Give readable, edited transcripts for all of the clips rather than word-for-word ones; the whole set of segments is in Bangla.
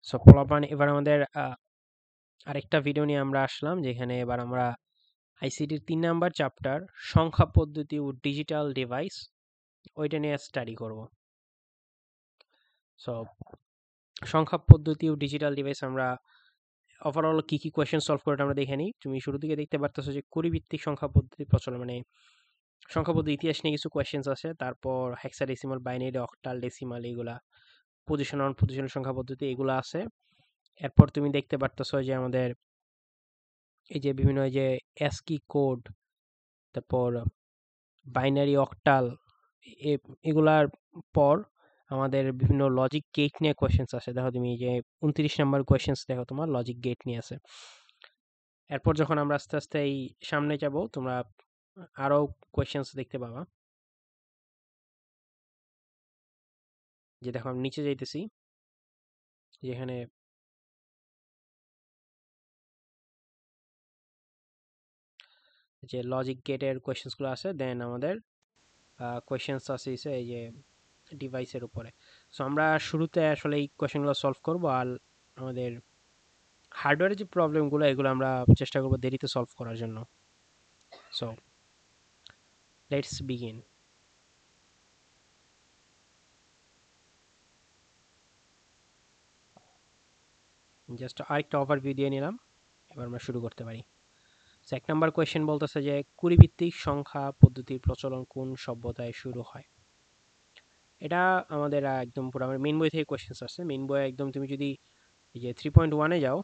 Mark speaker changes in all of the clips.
Speaker 1: সো পোলাপান এবার আমাদের আরেকটা ভিডিও নিয়ে আমরা আসলাম, যেখানে এবার আমরা আইসিটির 3 নাম্বার চ্যাপ্টার সংখ্যা পদ্ধতি ও ডিজিটাল ডিভাইস ওইটা নিয়ে স্টাডি করব। সো সংখ্যা পদ্ধতি ও ডিজিটাল ডিভাইস আমরা ওভারঅল কি কি কোয়েশ্চেন সলভ করে আমরা দেখে নিই। তুমি শুরু থেকে দেখতে পারতেছো যে কুড়ি ভিত্তিক সংখ্যা পদ্ধতি প্রচলন, মানে সংখ্যা পদ্ধতি ইতিহাস নিয়ে কিছু কোয়েশ্চেন্স আছে, তারপর হেক্সাডেসিমাল, বাইনারি, অক্টাল, ডেসিমাল, এগুলা পজিশনাল পজিশনাল সংখ্যা পদ্ধতি এগুলো আছে। এরপর তুমি দেখতে পারতেছো যে আমাদের এই যে বিভিন্ন এই যে অ্যাসকি কোড, তারপর বাইনারি, অক্টাল, এগুলার পর আমাদের বিভিন্ন লজিক গেট নিয়ে কোয়েশ্চেন্স আসে। দেখো তুমি যে 29 নাম্বার কোয়েশ্চেন্স, দেখো তোমার লজিক গেট নিয়ে আছে। এরপর যখন আমরা আস্তে আস্তে এই সামনে যাব, তোমরা আরো কোয়েশ্চেন্স দেখতে পাবা। যে দেখো আমি নিচে যাইতেছি, যেখানে যে লজিক গেটের কোয়েশ্চেন্স গুলো আছে, দেন আমাদের কোয়েশ্চেন্স আছে এই যে ডিভাইসের উপরে। সো আমরা শুরুতে আসলে এই কোয়েশ্চেনগুলো সলভ করব, আর আমাদের হার্ডওয়্যারের যে প্রবলেমগুলো এগুলো আমরা চেষ্টা করবো দেরিতে সলভ করার জন্য। So let's begin. জাস্ট আরেকটা ওভারভিউ দিয়ে নিলাম, এবার আমরা শুরু করতে পারি। সো 1 নাম্বার কোয়েশ্চেন বলতেছে যে কুড়ি ভিত্তিক সংখ্যা পদ্ধতির প্রচলন কোন সভ্যতায় শুরু হয়। এটা আমাদের একদম পুরো আমার মেইন বই থেকে কোয়েশ্চেন আসছে। মেইন বই একদম তুমি যদি এই যে 3.1-এ যাও,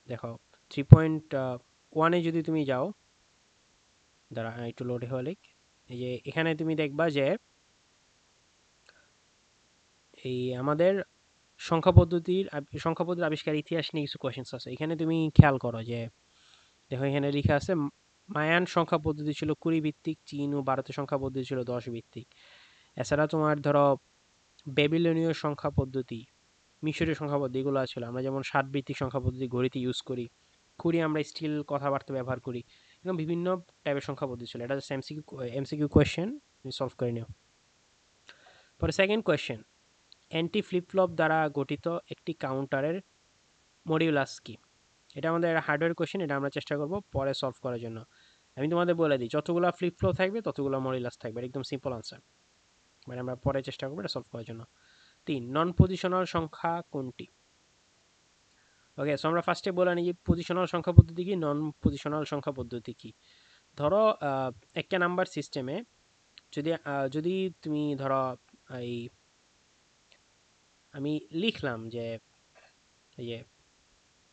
Speaker 1: দেখো 3.1-এ যদি তুমি যাও, দাঁড়া একটু লোডে হলে, এই যে এখানে তুমি দেখবা যে এই আমাদের সংখ্যা পদ্ধতির আবিষ্কার ইতিহাস নিয়ে কিছু কোয়েশ্চেন্স আছে। এখানে তুমি খেয়াল করো যে দেখো এখানে লেখা আছে মায়ান সংখ্যা পদ্ধতি ছিল 20 ভিত্তিক, চীন ও ভারতের সংখ্যা পদ্ধতি ছিল 10 ভিত্তিক। এছাড়া তোমার ধরো বেবিলনীয় সংখ্যা পদ্ধতি, মিশরীয় সংখ্যা পদ্ধতি, এগুলো ছিল। আমরা যেমন 7 ভিত্তিক সংখ্যা পদ্ধতি ঘড়িতে ইউজ করি, কুড়ি আমরা স্টিল কথাবার্তা ব্যবহার করি, এরকম বিভিন্ন টাইপের সংখ্যা পদ্ধতি ছিল। এটা জাস্ট এমসিকিউ কোয়েশ্চেন, তুমি সলভ করে নিও। পরে second question, anti flip flop দ্বারা গঠিত একটি কাউন্টারের মডিউলাস কি। এটা আমাদের হার্ডওয়্যার কোয়েশ্চেন, এটা আমরা চেষ্টা করব পরে সলভ করার জন্য। আমি তোমাদের বলে দিই, যতগুলো ফ্লিপ ফ্লপ থাকবে ততগুলো মডিউলাস থাকবে, একদম সিম্পল আনসার, মানে আমরা পরে চেষ্টা করবো এটা সলভ করার জন্য। 3, নন পজিশনাল সংখ্যা কোনটি। ওকে, সো আমরা ফার্স্টে বলে নিই পজিশনাল সংখ্যা পদ্ধতি কি, নন পজিশনাল সংখ্যা পদ্ধতি কি। ধরো একটা নাম্বার সিস্টেমে যদি তুমি ধরো এই আমি লিখলাম যে এই যে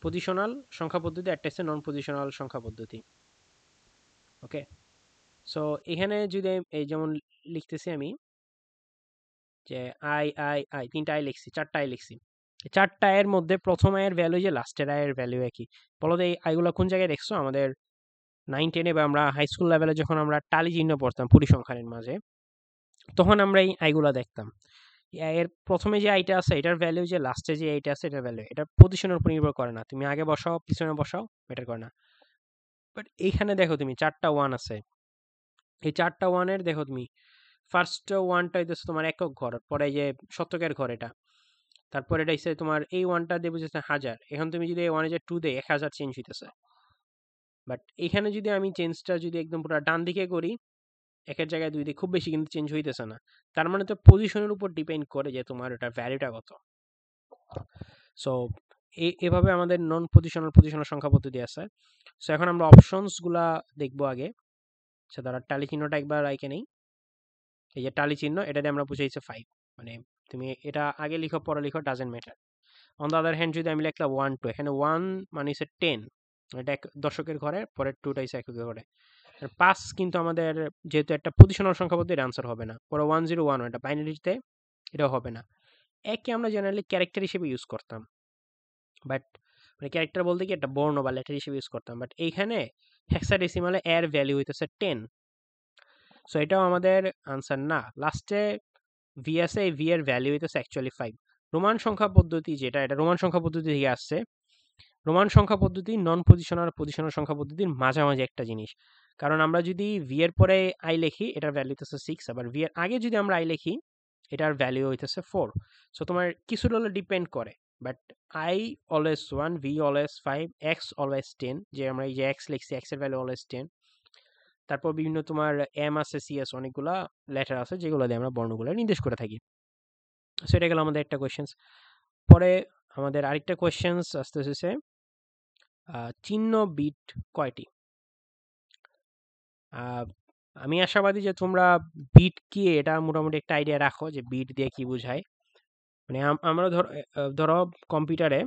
Speaker 1: পজিশনাল সংখ্যা পদ্ধতি, একটা হচ্ছে নন পজিশনাল সংখ্যা পদ্ধতি। ওকে, সো এখানে যদি এই যেমন লিখতেছি আমি যে আই আই আই, তিনটা আই লিখছি, চারটা আই লিখছি, চারটা আয়ের মধ্যে প্রথম আয়ের ভ্যালু যে লাস্টের আয়ের ভ্যালু একই। বলো তো এই আইগুলো কোন জায়গায় দেখছো? আমাদের 9-10-এ বা আমরা হাই স্কুল লেভেলে যখন আমরা টালি চিহ্ন পড়তাম পরিসংখ্যানের মাঝে, তখন আমরা এই আইগুলা দেখতাম। এর প্রথমে যে আইটা আছে এটার ভ্যালু যে লাস্টে যে আইটা আছে এটার ভ্যালু, এটা পজিশনের উপর নির্ভর করে না, তুমি আগে বসাও পিছনে বসাও ম্যাটার করে না। বাট এইখানে দেখো তুমি চারটা ওয়ান আছে, এই চারটা ওয়ানের দেখো তুমি ফার্স্ট ওয়ানটা হইতেছে তোমার একক ঘর, পরে যে শতকের ঘর এটা, তারপর এটা হচ্ছে তোমার এই ওয়ানটা দিয়ে বুঝেছে হাজার। এখন তুমি যদি ওয়ানে যে টু দেয় 1000 চেঞ্জ হইতেছে। বাট এখানে যদি আমি চেঞ্জটা যদি একদম পুরো ডান দিকে করি, একের জায়গায় দুই দিকে খুব বেশি কিন্তু চেঞ্জ হইতেছে না। তার মানে তো পজিশনের উপর ডিপেন্ড করে যে তোমার ওটার ভ্যালুটা কত। সো এভাবে আমাদের নন পজিশনাল পজিশনাল সংখ্যা পদ্ধতি আছে। সো এখন আমরা অপশনস গুলা দেখবো আগে। সে ধরো টালি চিহ্নটা একবার আইকে নেই, এই যে টালি চিহ্ন, এটা দিয়ে আমরা বুঝাইছে 5, মানে তুমি এটা আগে লিখো পরে লিখো doesn't matter. On the other hand যদি আমি লিখলাম 1 2, এখানে 1 মানে হচ্ছে 10, এটা দশকের ঘরে, পরে 2টা হচ্ছে এককের ঘরে। 5 কিন্তু আমাদের যেহেতু একটা পজিশনাল সংখ্যা পদ্ধতির আনসার হবে না, পরে 1011 এটা বাইনারিতে, এটাও হবে না। একে আমরা জেনারেলি ক্যারেক্টার হিসেবে ইউজ করতাম, বাট মানে ক্যারেক্টার বলতে কি একটা বর্ণ বা লেটার হিসেবে ইউজ করতাম, বাট এইখানে হেক্সাডেসিমালে এর ভ্যালু হইতেছে 10। সো এটাও আমাদের আনসার না। লাস্টে ভি আছে, এই ভি এর ভ্যালু হইতেছে অ্যাকচুয়ালি 5। রোমান সংখ্যা পদ্ধতি যেটা, এটা রোমান সংখ্যা পদ্ধতি থেকে আসছে। রোমান সংখ্যা পদ্ধতি নন পজিশনাল পজিশনাল সংখ্যা পদ্ধতির মাঝামাঝি একটা জিনিস। কারণ আমরা যদি ভি এর পরে আই লিখি এটার ভ্যালু হইতেছে 6, আবার ভি এর আগে যদি আমরা আই লিখি এটার ভ্যালু হইতেছে 4। সো তোমার কিছুটা হলো ডিপেন্ড করে, but I always 1, V always 5, X always 10, যে আমরা এই যে X লিখছি, X এর ভ্যালু always 10। তারপর বিভিন্ন তোমার M আছে, C আছে, অনেকগুলা লেটার আছে যেগুলো দিয়ে আমরা বর্ণগুলো নির্দেশ করে থাকি। সো এটা গেল আমাদের একটা কোয়েশ্চেন্স। পরে আমাদের আরেকটা কোয়েশ্চেন্স আসতেছে, চিহ্ন বিট কয়টি? আমি আশাবাদী যে তোমরা বিট কি এটা মোটামুটি একটা আইডিয়া রাখো যে বিট দিয়ে কি বোঝায়। মানে আমরা ধরো কম্পিউটারে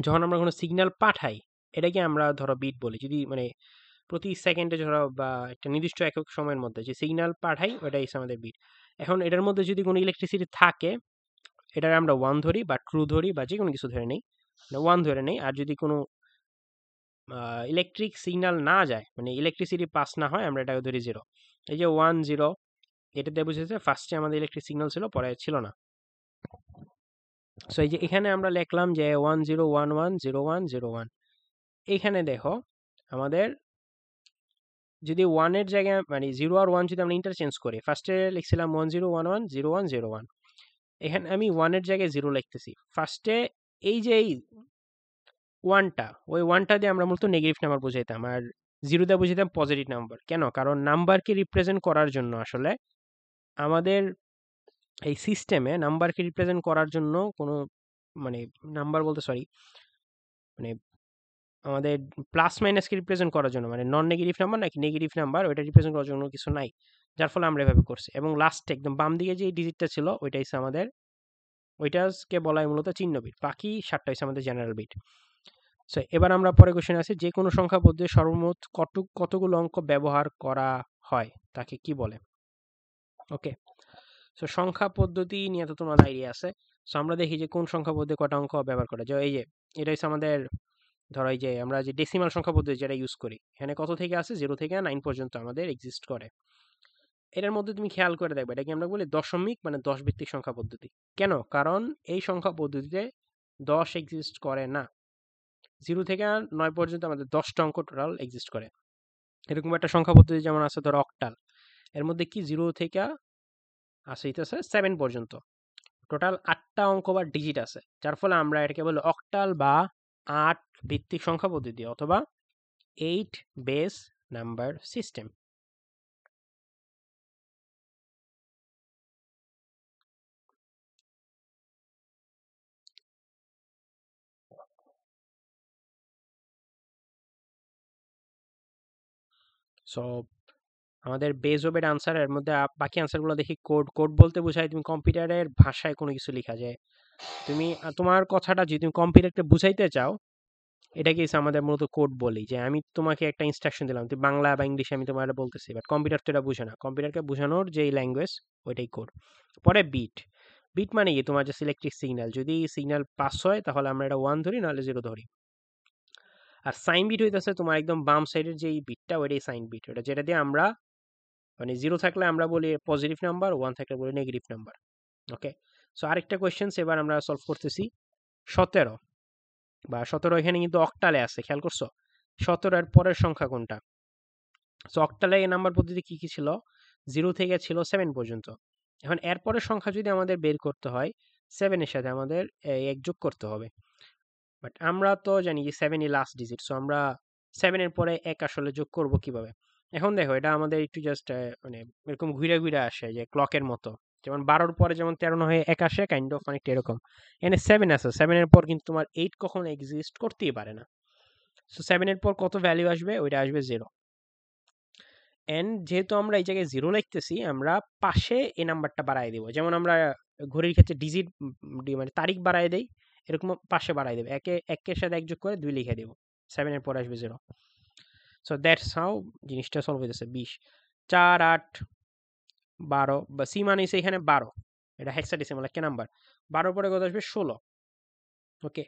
Speaker 1: যখন আমরা কোনো সিগন্যাল পাঠাই, এটাকে আমরা ধরো বিট বলি। যদি মানে প্রতি সেকেন্ডে ধরো বা একটা নির্দিষ্ট একক সময়ের মধ্যে যে সিগন্যাল পাঠাই, ওটাই আমাদের বিট। এখন এটার মধ্যে যদি কোনো ইলেকট্রিসিটি থাকে, এটার আমরা 1 ধরি বা ট্রু ধরি বা যে কোনো কিছু ধরে নেই, 1 ধরে নেই। আর যদি কোনো ইলেকট্রিক সিগন্যাল না যায়, মানে ইলেকট্রিসিটি পাস না হয়, আমরা এটাকে ধরি 0। এই যে 1 0, এটা দিয়ে বুঝেছে ফার্স্টে আমাদের ইলেকট্রিক সিগন্যাল ছিল, পরে ছিল না। সো এই যে এখানে আমরা লিখলাম যে 1 0 1 1 0 1 0 1। এইখানে দেখো আমাদের যদি 1 এর জায়গায় মানে 0 আর 1 যদি আমরা ইন্টারচেঞ্জ করি, ফার্স্টে লিখছিলাম 1 0 1 1 0 1 0 1, এখানে আমি 1 এর জায়গায় 0 লিখতেছি। ফার্স্টে এই যে এই 1টা, ওই 1টা দিয়ে আমরা মূলত নেগেটিভ নাম্বার বুঝাইতাম, আর 0 দিয়ে বুঝাইতাম পজিটিভ নাম্বার। কেন? কারণ নাম্বারকে রিপ্রেজেন্ট করার জন্য আসলে আমাদের এই সিস্টেমে নাম্বারকে রিপ্রেজেন্ট করার জন্য কোনো মানে নাম্বার বলতে সরি, মানে আমাদের প্লাস মাইনাসকে রিপ্রেজেন্ট করার জন্য, মানে নন নেগেটিভ নাম্বার নাকি নেগেটিভ নাম্বার, ওইটা রিপ্রেজেন্ট করার জন্য কিছু নাই, যার ফলে আমরা এভাবে করছি। এবং লাস্টে একদম বাম দিকে যে ডিজিটটা ছিল, ওইটাই আমাদের, ওইটাকে বলা হয় মূলত চিহ্ন বিট। বাকি 7টা হচ্ছে আমাদের জেনারেল বিট। সো এবার আমরা পরে কোশ্চেন আছে, যে কোনো সংখ্যা পদ্ধতিতে সর্বমোট কতগুলো অঙ্ক ব্যবহার করা হয় তাকে কি বলে? ওকে, সো সংখ্যা পদ্ধতি নিয়ে তো তোমার আইডিয়া আছে। সো আমরা দেখি যে কোন সংখ্যা পদ্ধতি কটা অঙ্ক ব্যবহার করে। যে এই যে এটা হচ্ছে আমাদের, ধরো এই যে আমরা যে ডেসিমাল সংখ্যা পদ্ধতি যেটা ইউজ করি, এখানে কত থেকে আছে? 0 থেকে 9 পর্যন্ত আমাদের এক্সিস্ট করে। এটার মধ্যে তুমি খেয়াল করে দেখবে, এটাকে আমরা বলি দশমিক মানে 10 ভিত্তিক সংখ্যা পদ্ধতি। কেন? কারণ এই সংখ্যা পদ্ধতিতে 10 এক্সিস্ট করে না। 0 থেকে 9 পর্যন্ত আমাদের 10টা অঙ্ক টোটাল এক্সিস্ট করে। এরকম একটা সংখ্যা পদ্ধতি যেমন আছে ধরো অক্টাল, এর মধ্যে কি 0 থেকে আছে 7 পর্যন্ত, টোটাল 8টা অঙ্ক বা ডিজিট আছে, যার ফলে আমরা এটাকে বলি অক্টাল বা 8 ভিত্তিক সংখ্যা পদ্ধতি অথবা 8 বেস নাম্বার সিস্টেম। সো আমাদের বেস ওবেড আনসার, এর মধ্যে বাকি আনসারগুলো দেখি কোড। কোড বলতে বোঝায় তুমি কম্পিউটারের ভাষায় কোনো কিছু লেখা যায়। তুমি তোমার কথাটা যদি তুমি কম্পিউটারকে বুঝাইতে চাও, এটাকে আমাদের মূলত কোড বলি। যে আমি তোমাকে একটা ইনস্ট্রাকশন দিলাম, তুমি বাংলা বা ইংলিশে আমি তোমার বলতেছি, বাট কম্পিউটার তো এটা বুঝে না। কম্পিউটারকে বোঝানোর যে ল্যাঙ্গুয়েজ, ওইটাই কোড। পরে বিট। বিট মানে কি? তোমার যে ইলেকট্রিক সিগন্যাল, যদি সিগন্যাল পাস হয় তাহলে আমরা এটা 1 ধরি, নাহলে 0 ধরি। আর সাইন বিট হইতেছে তোমার একদম বাম সাইডের যে বিটটা, ওইটাই সাইন বিট। ওটা যেটা দিয়ে আমরা মানে 0 থাকলে আমরা বলি পজিটিভ নাম্বার, 1 থাকলে বলি নেগেটিভ নাম্বার। ওকে, সো আরেকটা কোয়েশ্চেন এবার আমরা সলভ করতেছি। 17 বা 17 এখানে কিন্তু অক্টালে আছে, খেয়াল করছো? 17 এর পরের সংখ্যা কোনটা? সো অক্টালে এই নাম্বার পদ্ধতি কি কি ছিল? 0 থেকে ছিল 7 পর্যন্ত। এখন এর পরের সংখ্যা যদি আমাদের বের করতে হয়, 7 এর সাথে আমাদের 1 যোগ করতে হবে। বাট আমরা তো জানি যে 7 ই লাস্ট ডিজিট, সো আমরা 7 এর পরে 1 আসলে যোগ করব কিভাবে? এখন দেখো, এটা আমাদের একটু জাস্ট মানে এরকম ঘুরে ঘুরে আসে যে ক্লকের মতো। যেমন 12 পরে যেমন 13 না হয়ে 1 আসে, কাইন্ড অফ অনেকটা এরকম। এখানে 7 আছে, 7 এর পর কিন্তু তোমার 8 কখনো এক্সিস্ট করতেই পারে না। সো 7 এর পর কত ভ্যালু আসবে? ওইটা আসবে 0। এন্ড যেহেতু আমরা এই জায়গায় 0 লিখতেছি, আমরা পাশে এই নাম্বারটা বাড়ায় দিব। যেমন আমরা ঘড়ির ক্ষেত্রে ডিজিট মানে তারিখ বাড়ায় দেই, এরকম পাশে বাড়ায় দেব। একের সাথে 1 যোগ করে 2 লিখে দেব। 7 এর পর আসবে 0। সো দ্যাটস হাউ জিনিসটা সলভ হইতেছে। 20 4 8 12 বা সি মানে হচ্ছে এখানে 12, এটা হেক্সাডেসিমাল একটা নাম্বার। 12 পরে কত আসবে? 16। ওকে,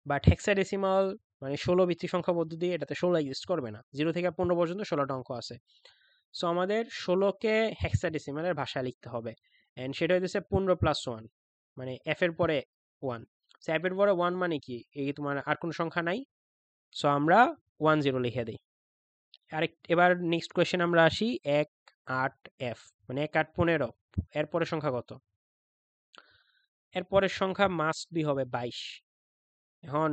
Speaker 1: বাট হেক্সাডেসিমাল মানে 16 ভিত্তিক সংখ্যা পদ্ধতি, এটাতে 16 এক্সিস্ট করবে না। 0 থেকে 15 পর্যন্ত 16টা অঙ্ক আছে। সো আমাদের 16কে হেক্সাডেসিমালের ভাষায় লিখতে হবে। এন্ড সেটা হইতেছে 15 প্লাস 1, মানে এফ এর পরে 1। সো এফ এর পরে 1 মানে কি? এই তোমার আর কোনো সংখ্যা নাই, সো আমরা 1 0 লিখে দিই। এবার নেক্সট কোয়েশ্চেন আমরা আসি। 1 8 এফ মানে 1 8 15, এর পরে সংখ্যা কত? এর পরের সংখ্যা মাস্ট বি হবে 22। এখন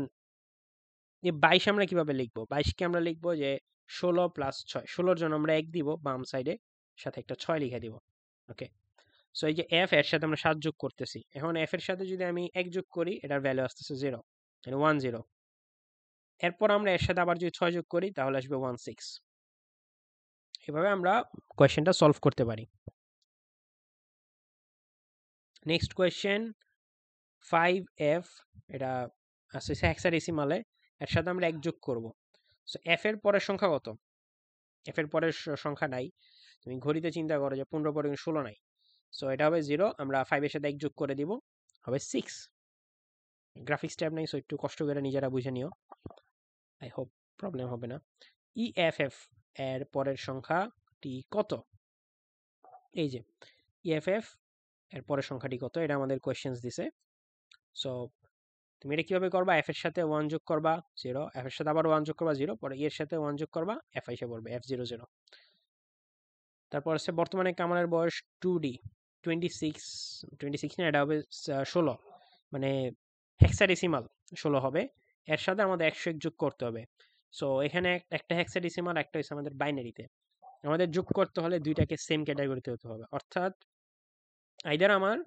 Speaker 1: এই 22 আমরা কিভাবে লিখবো? 22 কে আমরা লিখবো যে 16 প্লাস 6। 16 এর জন্য আমরা 1 দিব বাম সাইডে, সাথে একটা 6 লিখে দিব। ওকে, সো এই যে f এর সাথে আমরা 7 যোগ করতেছি। এখন f এর সাথে যদি আমি 1 যোগ করি, এটার ভ্যালু আসতেছে 0, মানে 10। এরপর আমরা এর সাথে আবার যদি 6 যোগ করি, তাহলে আসবে 16। এভাবে আমরা কোয়েশ্চেনটা সলভ করতে পারি। নেক্সট কোয়েশ্চেন 5f, এটা আছে হেক্সাডেসিমালে, এর সাথে আমরা 1 যোগ করব। সো f এর পরের সংখ্যা কত? f এর পরের সংখ্যা নাই। তুমি ঘড়িতে চিন্তা করো যে 15 পরে 16 নাই। সো এটা হবে 0, আমরা 5 এর সাথে 1 যোগ করে দিব, হবে 6। গ্রাফিক্স ট্যাব নাই, সো একটু কষ্ট করে নিজেরা বুঝে নিও। আই হোপ প্রবলেম হবে না। EFF এর পরের সংখ্যাটি কত? এই যে EFF এর পরের সংখ্যাটি কত, এটা আমাদের কোয়েশ্চেন্স দিছে। সো তুমি এটা কিভাবে করবা? f এর সাথে 1 যোগ করবা 0, f এর সাথে আবার 1 যোগ করবা 0, পরে এর সাথে 1 যোগ করবা, f এসে পড়বে f00। তারপর আছে বর্তমানে কামালের বয়স 2D 26, 26 না, এটা হবে 16, মানে হেক্সাডেসিমাল 16 হবে। এর সাথে আমাদের 101 যোগ করতে হবে। সো এখানে একটা হেক্সাডেসিমাল, একটা হচ্ছে আমাদের বাইনারিতে। আমাদের যোগ করতে হলে দুইটাকে সেম ক্যাটাগরিতে হতে হবে, অর্থাৎ আইদার আমার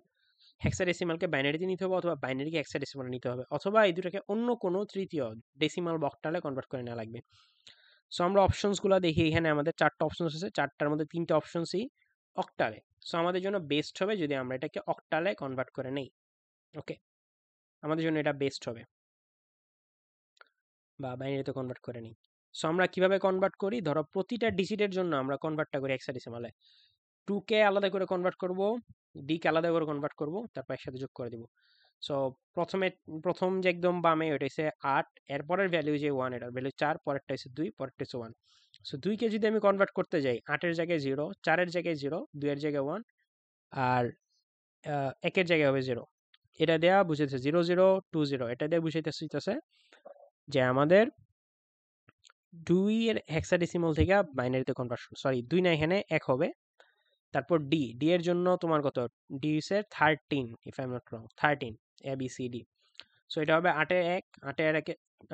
Speaker 1: হেক্সাডেসিমালকে বাইনারিতে নিতে হবে, অথবা বাইনারিকে হেক্সাডেসিমালে নিতে হবে, অথবা এই দুটাকে অন্য কোনো তৃতীয় ডেসিমাল বা অক্টালে কনভার্ট করে নেওয়া লাগবে। সো আমরা অপশনসগুলো দেখি, এখানে আমাদের 4টা অপশনস আছে, 4টার মধ্যে 3টা অপশনসই অক্টালে। সো আমাদের জন্য বেস্ট হবে যদি আমরা এটাকে অক্টালে কনভার্ট করে নেই। ওকে, আমাদের জন্য এটা বেস্ট হবে, বা বাইনারিতে কনভার্ট করে নিই। সো আমরা কিভাবে কনভার্ট করি? ধরো প্রতিটা ডিজিটের জন্য আমরা কনভার্টটা করি হেক্সাডেসিমালে। 2 কে আলাদা করে কনভার্ট করব, ডি কে আলাদা করে কনভার্ট করব, তারপর একসাথে যোগ করে দিব। সো প্রথম যে একদম বামে ওইটা হচ্ছে 8, এরপরের ভ্যালু যে 1, এটার ভ্যালু 4, পরেরটা হচ্ছে 2, পরেরটা হচ্ছে 1। সো 2 কে যদি আমি কনভার্ট করতে যাই, 8 এর জায়গায় 0, 4 এর জায়গায় 0, 2 এর জায়গায় 1, আর 1 এর জায়গায় হবে 0। এটা দেয়া বুঝেছে 0020, এটা দিয়ে বুঝাইতেছে যে আমাদের 2 এর হেক্সাডেসিমাল থেকে বাইনারিতে কনভার্সন, সরি 2 না, এখানে 1 হবে। তারপর ডি, ডি এর জন্য তোমার কত? ডি হচ্ছে 13, if I am not wrong, 13 ABCD। So এটা হবে 8 এর 1, 8 এর 1,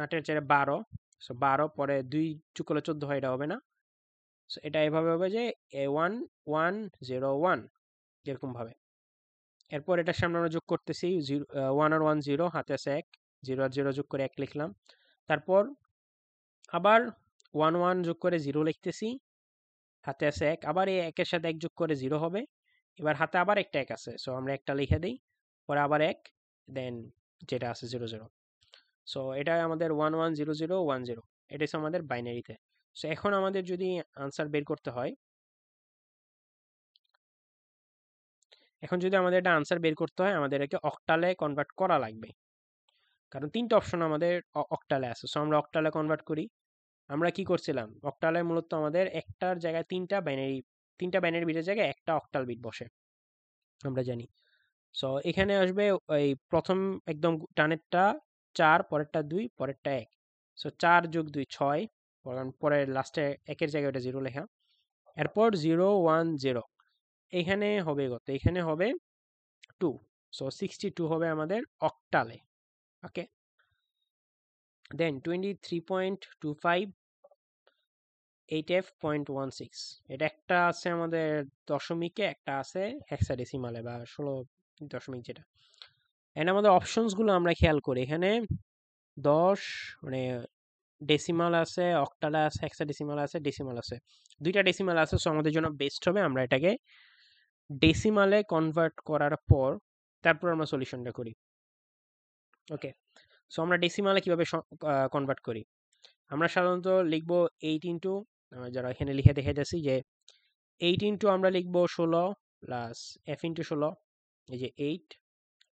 Speaker 1: 8 এর 4 12। সো 12 পরে 2 যোগ করলে 14 হয়, এটা হবে না। সো এটা এভাবে হবে যে A1101, এরকম ভাবে। এরপর এটার সামনে আমরা যোগ করতেছি 1 আর 1 0, হাতে আছে 1, 0 আর 0 যোগ করে 1 লিখলাম। তারপর আবার 1 1 যোগ করে 0 লিখতেছি, হাতে আছে 1, আবার এই 1 এর সাথে 1 যোগ করে 0 হবে। এবার হাতে আবার একটা 1 আছে, সো আমরা একটা লিখে দেই, পরে আবার 1, দেন যেটা আছে 0 0। সো এটা আমাদের 1 1 0 0 1 0, এটা হচ্ছে আমাদের বাইনারিতে। সো এখন আমাদের যদি আনসার বের করতে হয়, আমাদের একে অক্টালে কনভার্ট করা লাগবে, কারণ 3টা অপশন আমাদের অক্টালে আছে। সো আমরা অক্টালে কনভার্ট করি। আমরা কি করছিলাম? অক্টালে মূলত আমাদের একটার জায়গায় 3টা বাইনারি বিটের জায়গায় একটা অক্টাল বিট বসে, আমরা জানি। সো এখানে আসবে ওই প্রথম একদম টানেরটা 4, পরেরটা 2, পরেরটা 1। সো 4 যোগ 2 6, পরে লাস্টে 1 এর জায়গায় ওটা 0 লেখা। এরপর 0 1 0, এখানে হবে কত? এখানে হবে 2। সো 62 হবে আমাদের অক্টালে। ওকে, দেন 23.25 8f.16, এটা একটা আছে আমাদের দশমিকে, একটা আছে হেক্সাডেসিমালে বা 16 দশমিক যেটা। এন্ড আমাদের অপশনসগুলো আমরা খেয়াল করি, এখানে 10, মানে ডেসিমাল আছে, অক্টাল আছে, হেক্সাডেসিমাল আছে, ডেসিমাল আছে, 2টা ডেসিমাল আছে। সো আমাদের জন্য বেস্ট হবে আমরা এটাকে ডেসিমালে কনভার্ট করার পর তারপর আমরা সলিউশনটা করি। ওকে, সো আমরা ডেসিমালে কিভাবে কনভার্ট করি? আমরা সাধারণত লিখবো 8 ইন্টু, যারা এখানে লিখে দেখে যাচ্ছি যে 8 ইন্টু আমরা লিখবো 16 প্লাস f ইন্টু 16, এই যে 8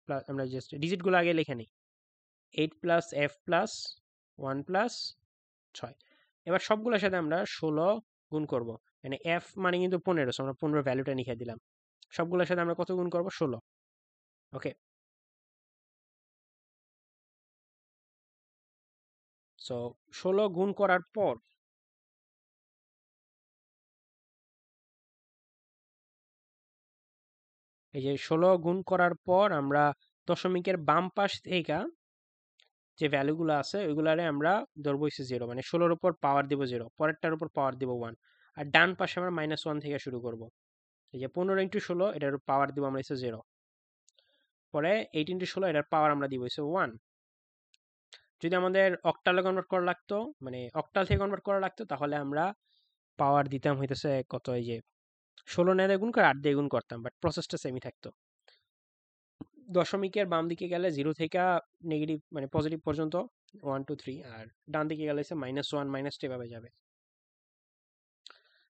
Speaker 1: প্লাস, আমরা জাস্ট ডিজিটগুলো আগে লিখে নিই, 8 প্লাস f প্লাস 1 প্লাস 6। এবার সবগুলোর সাথে আমরা 16 গুণ করব, মানে f মানে কিন্তু 15, সো আমরা 15 ভ্যালুটা লিখে দিলাম। সবগুলোর সাথে আমরা কত গুণ করব? 16। ওকে, সো 16 গুণ করার পর এই যে 16 গুণ করার পর আমরা দশমিকের বাম পাশ থেকে যে ভ্যালুগুলো আছে ওইগুলারে আমরা ধরবো হচ্ছে 0, মানে 16-র উপর পাওয়ার দিব 0, পরেরটার উপর পাওয়ার দিব 1, আর ডান পাশে আমরা -1 থেকে শুরু করব। এই যে 15 × 16 এটার পাওয়ার দিব আমরা হচ্ছে 0, পরে 8 × 16 এটার পাওয়ার আমরা দিব হচ্ছে 1। যদি আমাদের অক্টালে কনভার্ট করা লাগতো, মানে অক্টাল থেকে কনভার্ট করা লাগতো, তাহলে আমরা পাওয়ার দিতাম হইতেছে কত, এই যে 16 দিয়ে গুণ করে 8 দিয়ে গুণ করতাম, বাট প্রসেসটা সেমই থাকতো। দশমিকের বাম দিকে গেলে 0 থেকে নেগেটিভ মানে পজিটিভ পর্যন্ত 1 2 3, আর ডান দিকে গেলে -1 -2 এভাবে যাবে।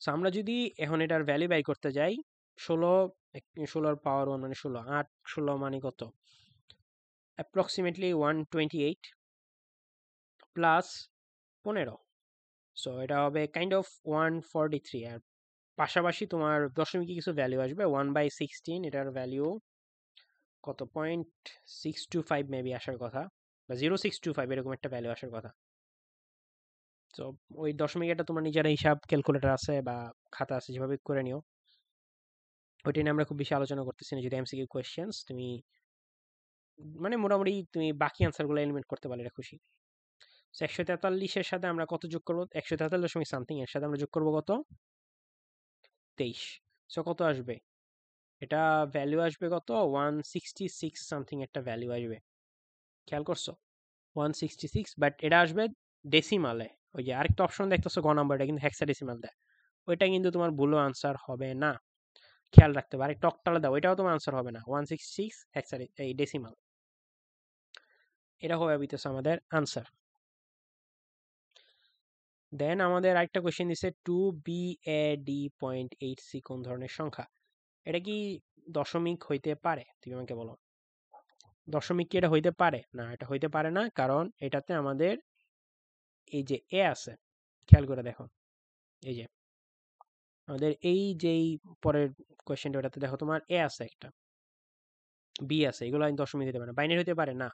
Speaker 1: সো আমরা যদি এখন এটার ভ্যালু বাই করতে যাই, 16 পাওয়ার 1 মানে 16, 8 16 মানে কত, অ্যাপ্রক্সিমেটলি 128 প্লাস 15, সো এটা হবে কাইন্ড অফ 143। আর পাশাপাশি তোমার দশমিকে কিছু ভ্যালু আসবে, 1/16 এটার ভ্যালু কত, 0.625 মেবি আসার কথা, বা 0.625 এরকম একটা ভ্যালু আসার কথা। তো ওই দশমিক এটা তোমার নিজেরা হিসাব ক্যালকুলেটর আছে বা খাতা আছে, যেভাবে করে নিও। ওইটা নিয়ে আমরা খুব বেশি আলোচনা করতেছি না। যদি এমসিকিউ কোয়েশ্চেন্স তুমি মানে মোটামুটি তুমি বাকি আনসারগুলো এলিমেন্ট করতে পারলে এটা খুশি। 143-এর সাথে আমরা কত যোগ করবো, 143 সামথিং এর সাথে আমরা যোগ করবো কত, 23। সো কত আসবে, এটা ভ্যালু আসবে কত, 166 সামথিং একটা ভ্যালু আসবে। খেয়াল করছো 166, বাট এটা আসবে ডেসিমালে। ওই যে আরেকটা অপশন দেখতেছো গ নাম্বার, এটা কিন্তু হেক্সাডেসিমাল দেয়, ওইটা কিন্তু তোমার ভুলও আনসার হবে না। খেয়াল রাখতে হবে। আরেকটা অক্টালে দাও, ওইটাও তোমার আনসার হবে না। 166 হেক্সাডে এই ডেসিমাল, এটা হবে বিতেছে আমাদের আনসার। দেন আমাদের আরেকটা কোয়েশ্চেন দিছে 2BAD.8C কোন ধরনের সংখ্যা। এটা কি দশমিক হইতে পারে? তুমি আমাকে বলো, দশমিক কি এটা হইতে পারে? না, এটা হইতে পারে না, কারণ এটাতে আমাদের এই যে এ আছে, খেয়াল করে দেখো, এই যে আমাদের এই যেই পরের কোয়েশ্চেনটা, ওটাতে দেখো তোমার এ আছে, একটা বি আছে, এগুলো দশমিক হইতে পারে না। বাইনারি হইতে পারে না,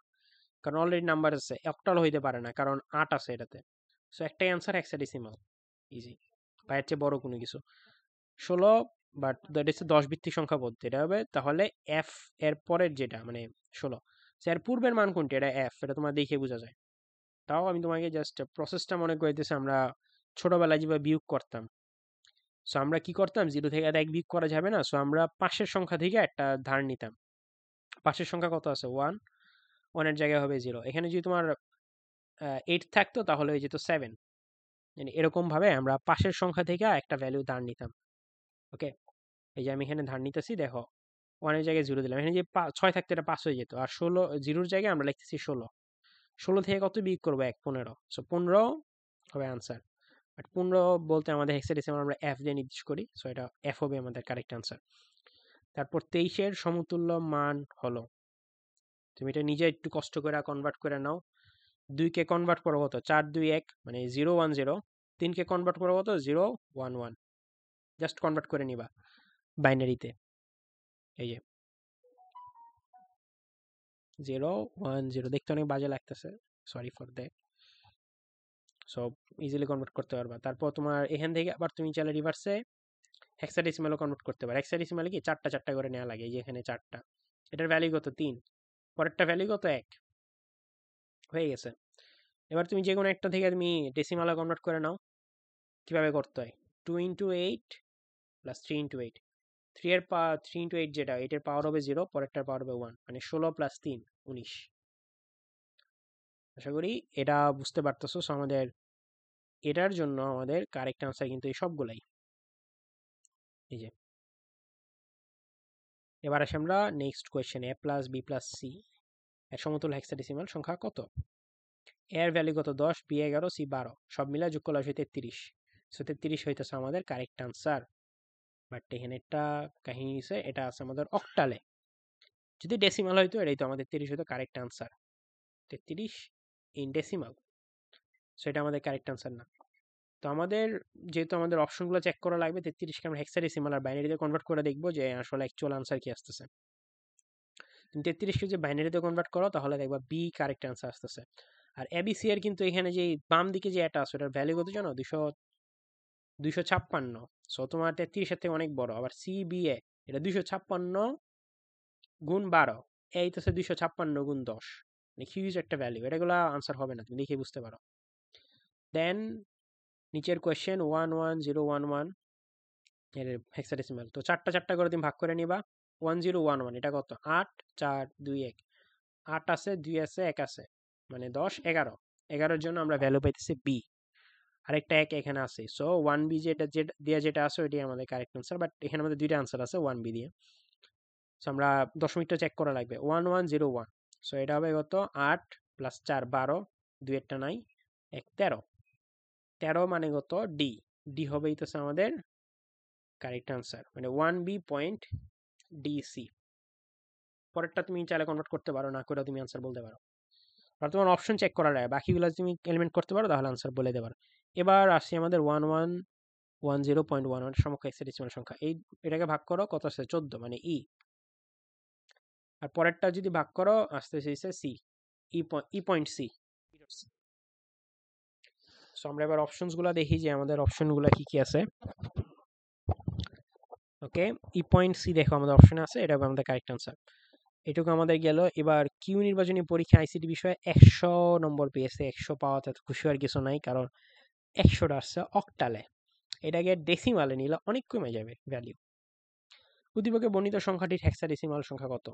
Speaker 1: কারণ অলরেডি নাম্বার আছে। অক্টাল হইতে পারে না, কারণ 8 আছে এটাতে। সো একটাই আনসার হেক্সাডেসিমাল, ইজি, বা এর চেয়ে বড় কোনো কিছু। 16, বাট দ্যাট ইজ 10 ভিত্তিক সংখ্যা পদ্ধতি, এটা হবে তাহলে এফ এর পরের যেটা মানে 16, এর পূর্বের মান কোনটি, এটা এফ, এটা তোমার দেখে বোঝা যায়। তাও আমি তোমাকে জাস্ট প্রসেসটা মনে করে দিতেছি, আমরা ছোটবেলায় যেভাবে বিয়োগ করতাম। সো আমরা কি করতাম, 0 থেকে 1 বিয়োগ করা যাবে না, সো আমরা পাশের সংখ্যা থেকে একটা ধার নিতাম। পাশের সংখ্যা কত আছে, 1, 1 এর জায়গায় হবে 0। এখানে যদি তোমার 8 থাকতো তাহলে হয়ে যেত 7, মানে এরকম ভাবে আমরা পাশের সংখ্যা থেকে একটা ভ্যালু ধার নিতাম। ওকে, এই যে আমি এখানে ধার নিতেছি, দেখো 1 এর জায়গায় 0 দিলাম, এখানে যে 6 থাকতো এটা 5 হয়ে যেত, আর 16 0-র জায়গায় আমরা লিখতেছি 16। 16 থেকে কত বিয়োগ করবো, 1, 15, সো 15 হবে আনসার। বাট 15 বলতে আমাদের হেক্সাডেসিমাল আমরা এফ দিয়ে নির্দেশ করি, সো এটা এফ হবে আমাদের কারেক্ট আনসার। তারপর 23-এর সমতুল্য মান হলো, তুমি এটা নিজে একটু কষ্ট করে কনভার্ট করে নাও। 2 কে কনভার্ট করো কত, 4 2 1 মানে 0 1 0। 3 কে কনভার্ট করো কত, 0 1 1। জাস্ট কনভার্ট করে নিবা বাইনারিতে, এই যে 0 1 0 দেখতে অনেক বাজে লাগতেছে, sorry for that. So easily convert করতে পারবা। তারপর তোমার এখান থেকে আবার তুমি চাইলে রিভার্সে হেক্সাডেসিমালও কনভার্ট করতে পারো। হেক্সাডেসিমালে কি 4টা 4টা করে নেওয়া লাগে, এই যে এখানে 4টা, এটার ভ্যালু কত, 3, পরেরটা ভ্যালু কত, 1, হয়ে গেছে। এবার তুমি যে কোনো একটা থেকে তুমি ডেসিমালে কনভার্ট করে নাও। কিভাবে করতে হয়, 2 × 8 প্লাস 3 × 8, 3 এর 3 × 8 যেটা, 8 এর পাওয়ার হবে 0, পরেরটার পাওয়ার হবে 1, মানে 16 প্লাস 3 19। আশা করি এটা বুঝতে পারতেছো। সো আমাদের এটার জন্য আমাদের কারেক্ট আনসার কিন্তু এই সবগুলাই, এই যে। এবার আসি আমরা next question, a plus B plus C এর সমতুল্য হেক্সাডেসিমাল সংখ্যা কত? a এর ভ্যালু কত, 10, b 11, c 12, সব মিলে যোগ করলে আসে 33। সো 33 হইতেছে আমাদের কারেক্ট আনসার। বাট এখানে একটা কাহিনী আছে, এটা আছে আমাদের অক্টালে। যদি ডেসিমাল হইতো এটাই তো আমাদের 30 হইতো correct answer, 33 in decimal. So এটা আমাদের কারেক্ট আনসার না। তো আমাদের যেহেতু আমাদের অপশনগুলো চেক করা লাগবে, 33 কে আমরা হেক্সাডেসিমাল আর বাইনারিতে কনভার্ট করে দেখবো যে আসলে অ্যাকচুয়াল আনসার কি আসতেছে। তুমি 33 কে যদি বাইনারিতে কনভার্ট করো তাহলে দেখবা বি কারেক্ট আনসার আসতেছে। আর এবিসি এর কিন্তু এখানে যে বাম দিকে যে এটা আছে ওটার ভ্যালু কত জানো, 256। সো তোমার 33 এর থেকে অনেক বড়। আবার সি বি এ এটা 256 গুণ 12, এই তো 256 × 10, মানে হিউজ একটা ভ্যালু। এটাগুলো আনসার হবে না, তুমি দেখে বুঝতে পারো। দেন নিচের কোয়েশ্চেন 11011 এর হেক্সাডেসিমাল, তো চারটা চারটা করে তুমি ভাগ করে নিবা। 1011 এটা কত? 8 4 2 1, 8 আছে, 2 আছে, 1 আছে, মানে 10 11। 11-এর জন্য আমরা ভ্যালু পাইতেছি বি, আরেকটা 1 এখানে আছে। সো 1 বি যেটা যেটা দিয়ে যেটা আছে ওইটাই আমাদের কারেক্ট আনসার, বাট এখানে আমাদের দুইটা আনসার আছে 1 বি দিয়ে। সো আমরা দশমিকটা চেক করা লাগবে, 1101। সো এটা হবে কত? 8 + 4 12, 2 একটা নাই, 1 13। 13 মানে কত? ডি। ডি হবে হইতেছে আমাদের কারেক্ট আনসার, মানে 1 বি পয়েন্ট ডিসি। পরেরটা তুমি চাইলে কনভার্ট করতে পারো, না করে তুমি আনসার বলতে পারো, আর তোমার অপশন চেক করা লাগে। বাকিগুলো তুমি এলিমেন্ট করতে পারো, তাহলে আনসার বলে দিতে পারো। এবার আসছি আমাদের 1110.11 সমকক্ষ হেক্সাডেসিমাল সংখ্যা। এটাকে ভাগ করো, কত আছে? 14, মানে ই। আর পরেরটা যদি ভাগ করো আসতেছে C, E point C. So আমরা এবার অপশনস গুলা দেখি যে আমাদের অপশন গুলা কি কি আছে। ওকে, ই পয়েন্ট সি দেখো আমাদের অপশনে আছে, এটা হবে আমাদের কারেক্ট আনসার। এটুকু আমাদের গেল। এবার কিউ নির্বাচনী পরীক্ষা আইসিটি বিষয়ে 100 নম্বর পেয়েছে। 100 পাওয়াতে খুশি হওয়ার কিছু নাই, কারণ 100টা আসছে অক্টালে, এটাকে ডেসিমালে নিলে অনেক কমে যাবে ভ্যালু। উদ্দীপকে বর্ণিত সংখ্যাটির হেক্সাডেসিমাল সংখ্যা কত?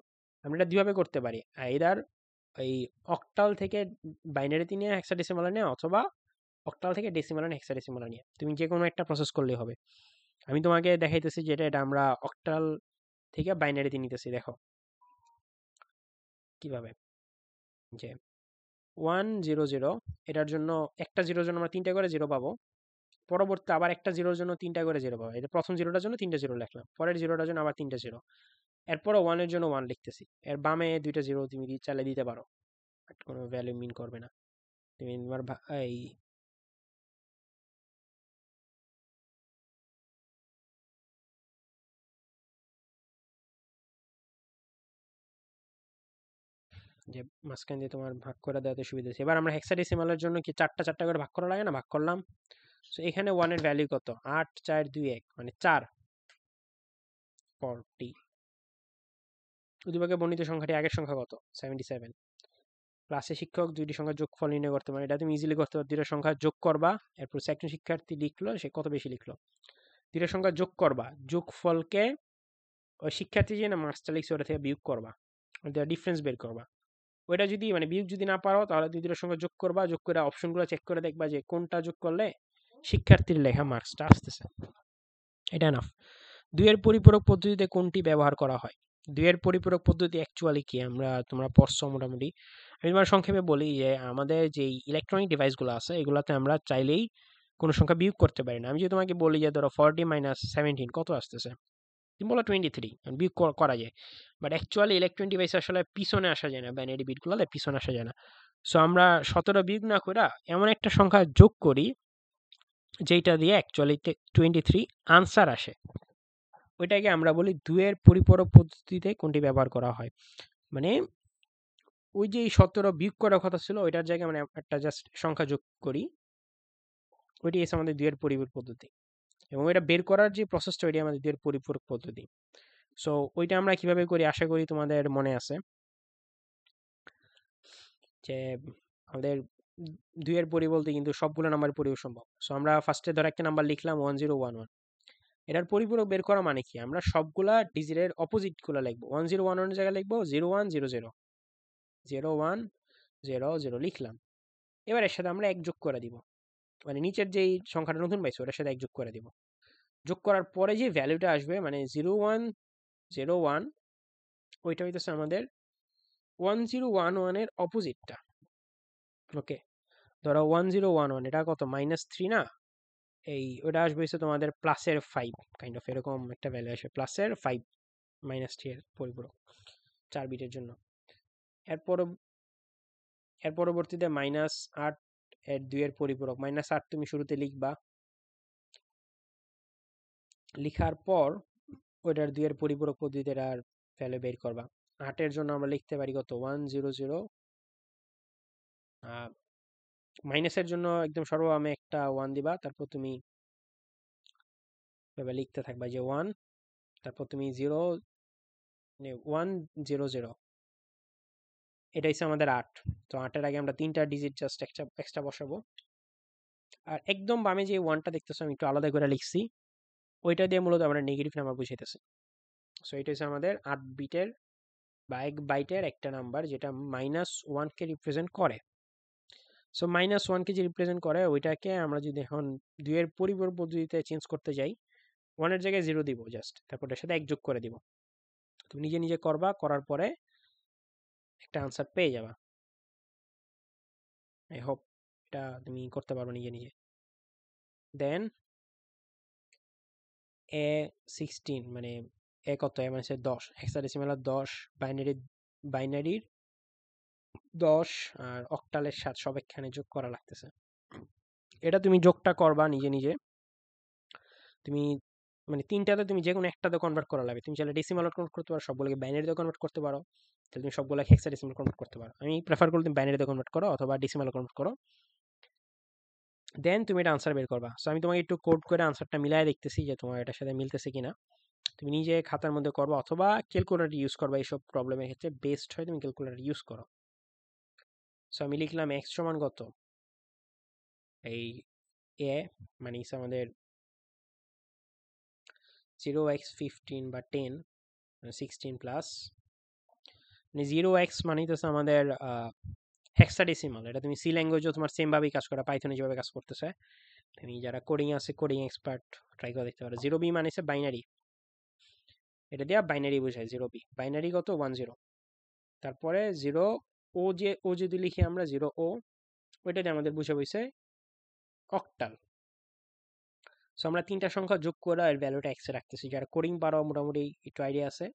Speaker 1: আমরা এটা দুইভাবে করতে পারি, আইদার এই অক্টাল থেকে বাইনারিতে নিয়ে হেক্সাডেসিমালে নেওয়া, অথবা অক্টাল থেকে ডেসিমালে হেক্সাডেসিমালে নিয়ে, তুমি যে কোনো একটা প্রসেস করলেই হবে। আমি তোমাকে দেখাইতেছি যেটা, এটা আমরা অক্টাল থেকে বাইনারিতে নিতেছি। দেখো কিভাবে, যে 100, এটার জন্য একটা জিরোর জন্য আমরা 3টা করে জিরো পাবো, পরবর্তী আবার একটা জিরোর জন্য 3টা করে জিরো পাবো। এটা প্রথম জিরোটার জন্য 3টা জিরো লিখলাম, পরের জিরোটার জন্য আবার 3টা জিরো, এরপরে 1-এর জন্য 1 লিখতেছি। এর বামে 2টা জিরো তুমি চাইলে দিতে পারো, বাট কোনো ভ্যালু মিন করবে না। তুমি তোমার এই যে মাঝখান দিয়ে তোমার ভাগ করে দেওয়াতে সুবিধা হচ্ছে। এবার আমরা হেক্সাডেসিমালের জন্য কি চারটা চারটা করে ভাগ করা লাগে না? ভাগ করলাম। সো এখানে 1 এর ভ্যালু কত? 8 4 2 1, মানে 4 40। উদ্দীপকে বর্ণিত সংখ্যাটি আগের সংখ্যা কত? 77। ক্লাসে শিক্ষক দুইটি সংখ্যা যোগফল নির্ণয় করতে পারে, এটা তুমি ইজিলি করতে পারো। দুইটা সংখ্যা যোগ করবা, এরপর একজন শিক্ষার্থী লিখলো সে কত বেশি লিখলো, দুইটা সংখ্যা যোগ করবা, যোগফলকে ওই শিক্ষার্থী যে না মার্কসটা লিখছে ওটা থেকে বিয়োগ করবা, ডিফারেন্স বের করবা। ওইটা যদি মানে বিয়োগ যদি না পারো, তাহলে দুইটার সঙ্গে যোগ করবা, যোগ করে অপশনগুলো চেক করে দেখবা যে কোনটা যোগ করলে শিক্ষার্থীর লেখা মার্কসটা আসতেছে। এটা এনাফ। দুইয়ের পরিপূরক পদ্ধতিতে কোনটি ব্যবহার করা হয়? দুইয়ের পরিপূরক পদ্ধতি অ্যাকচুয়ালি কি তোমরা পড়ছো মোটামুটি। আমি তোমার সংক্ষেপে বলি যে আমাদের যে ইলেকট্রনিক ডিভাইসগুলো আছে এগুলাতে আমরা চাইলেই কোনো সংখ্যা বিয়োগ করতে পারি না। আমি যদি তোমাকে বলি যে ধরো 40 - 17 কত আসতেছে, তুমি বলো 23, বিয়োগ করা যায়। বাট অ্যাকচুয়ালি ইলেকট্রনিক ডিভাইস আসলে পিছনে আসা যায় না, বাইনারি বিটগুলোতে পিছনে আসা যায় না। সো আমরা 17 বিয়োগ না করে এমন একটা সংখ্যা যোগ করি যেটা দিয়ে অ্যাকচুয়ালি 23 আনসার আসে। ওইটাকে আমরা বলি দুইয়ের পরিপূরক পদ্ধতিতে কোনটি ব্যবহার করা হয়। মানে ওই যে 17 বিয়োগ করার কথা ছিল ওইটার জায়গায় মানে একটা জাস্ট সংখ্যা যোগ করি, ওইটি এসে আমাদের দুইয়ের পরিপূরক পদ্ধতি। এবং এটা বের করার যে প্রসেসটা ওইটি আমাদের দুইয়ের পরিপূরক পদ্ধতি। সো ওইটা আমরা কিভাবে করি আশা করি তোমাদের মনে আছে, যে আমাদের দুইয়ের পরি বলতে কিন্তু সবগুলো নাম্বার পরিও সম্ভব। সো আমরা ফার্স্টে ধর একটা নাম্বার লিখলাম 1011, এটার পরিপূরক বের করা মানে কি, আমরা সবগুলা ডিজিটের অপোজিট গুলো লিখবো। 1011 এর জায়গায় লিখবো 0100, 0100 লিখলাম। এবার এর সাথে আমরা এক যোগ করে দিব, মানে নিচের যেই সংখ্যাটা নতুন পাইছো ওটার সাথে এক যোগ করে দিব। যোগ করার পরে যে ভ্যালুটা আসবে মানে 0101, ওইটা হইতেছে আমাদের 1011 এর অপোজিটটা। ওকে, ধরো 1011 এটা কত? -3 না? ওটা আসবে হচ্ছে তোমাদের প্লাসের 5, কাইন্ড অফ এরকম একটা ভ্যালু আসবে, প্লাসের 5 -3 এর পরিপূরক 4 বিটের জন্য। এরপর এর পরবর্তীতে -8 এর 2 এর পরিপূরক, -8 তুমি শুরুতে লিখবা, লিখার পর ওইটার 2 এর পরিপূরক পদ্ধতিতে আর ভ্যালু বের করবা। 8 এর জন্য আমরা লিখতে পারি কত? 100, মাইনাসের জন্য একদম সর্ববামে একটা 1 দিবা, তারপর তুমি এভাবে লিখতে থাকবা যে 1, তারপর তুমি 0 100, এটা হচ্ছে আমাদের 8। তো 8-এর আগে আমরা 3টা ডিজিট জাস্ট এক্সট্রা বসাবো। আর একদম বামে যে 1টা দেখতেছো আমি একটু আলাদা করে লিখছি, ওইটা দিয়ে মূলত আমরা নেগেটিভ নাম্বার বুঝাইতেছি। সো এটা হচ্ছে আমাদের 8 বিটের বা 1 বাইটের একটা নাম্বার যেটা -1 কে রিপ্রেজেন্ট করে। সো -1 কে যে রিপ্রেজেন্ট করে ওইটাকে আমরা যদি এখন 2 এর পরিবার পদ্ধতিতে চেঞ্জ করতে যাই, 1 এর জায়গায় 0 দিব জাস্ট, তারপর এটার সাথে 1 যোগ করে দিব। তুমি নিজে নিজে করবা, করার পরে একটা আনসার পেয়ে যাবা। আই হোপ এটা তুমি করতে পারবে নিজে নিজে। দেন A16 মানে এ কত, এ মানে 10, হেক্সাডেসিমালের 10, বাইনারির 10 আর অক্টালের 7 সব এখানে যোগ করা লাগতেছে। এটা তুমি যোগটা করবা নিজে নিজে। তুমি মানে 3টাতে তুমি যে কোনো একটাতে কনভার্ট করা লাগবে। তুমি চাইলে ডেসিমাল কনভার্ট করতে পারো, সবগুলোকে বাইনারিতে কনভার্ট করতে পারো, তাহলে তুমি সবগুলো হেক্সাডেসিমাল কনভার্ট করতে পারো। আমি প্রেফার করি তুমি বাইনারিতে কনভার্ট করো অথবা ডেসিমাল কনভার্ট করো, দেন তুমি এটা আনসার বের করবা। সো আমি তোমাকে একটু কোড করে আনসারটা মিলাই দেখতেছি যে তোমার এটার সাথে মিলতেছে কিনা। তুমি নিজে খাতার মধ্যে করবা অথবা ক্যালকুলেটর ইউজ করবা, এইসব প্রবলেমের ক্ষেত্রে বেস্ট হয় তুমি ক্যালকুলেটর ইউজ করো। সো আমি লিখলাম এক্স সমান কত, এই এ মানে আমাদের 0x15 বা 10 16 প্লাস মানে 0x মানে হচ্ছে আমাদের হেক্সাডেসিমাল। এটা তুমি সি ল্যাঙ্গুয়েজও তোমার সেম ভাবেই কাজ করা, পাইথনে যেভাবে কাজ করতেছে। তুমি যারা কোডিং আছে, কোডিং এক্সপার্ট, ট্রাই করে দেখতে পারো। 0b মানে হচ্ছে বাইনারি, এটা দিয়ে বাইনারি বোঝায়। 0b বাইনারি কত 10, তারপরে 0 ও যদি লিখি আমরা 0o, ওইটা দিয়ে আমাদের বুঝে বইছে অক্টাল। সো আমরা 3টা সংখ্যা যোগ করে এর ভ্যালুটা এক্স এ রাখতেছি। যারা কোডিং পারো মোটামুটি একটু আইডিয়া আছে,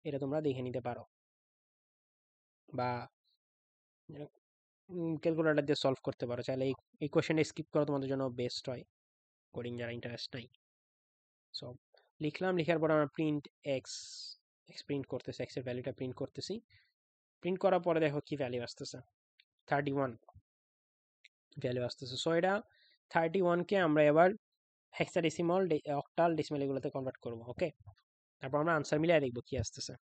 Speaker 1: এটা তোমরা দেখে নিতে পারো বা ক্যালকুলেটর দিয়ে সলভ করতে পারো। চাইলে এই কোশ্চেনটা স্কিপ করা তোমাদের জন্য বেস্ট হয়, কোডিং যারা ইন্টারেস্ট নাই। সো লিখলাম, লিখার পর আমরা প্রিন্ট এক্স, প্রিন্ট করতেছি, এক্স এর ভ্যালুটা প্রিন্ট করতেছি। প্রিন্ট করার পরে দেখো কি ভ্যালু আসতেছে, 31 ভ্যালু আসতেছে। সো এটা 31 কে আমরা এবার হেক্সাডেসিমাল, অক্টাল, ডেসিমাল এগুলোতে কনভার্ট করব। ওকে, তারপর আমরা আনসার মিলিয়ে দেখবো কি আসতেছে।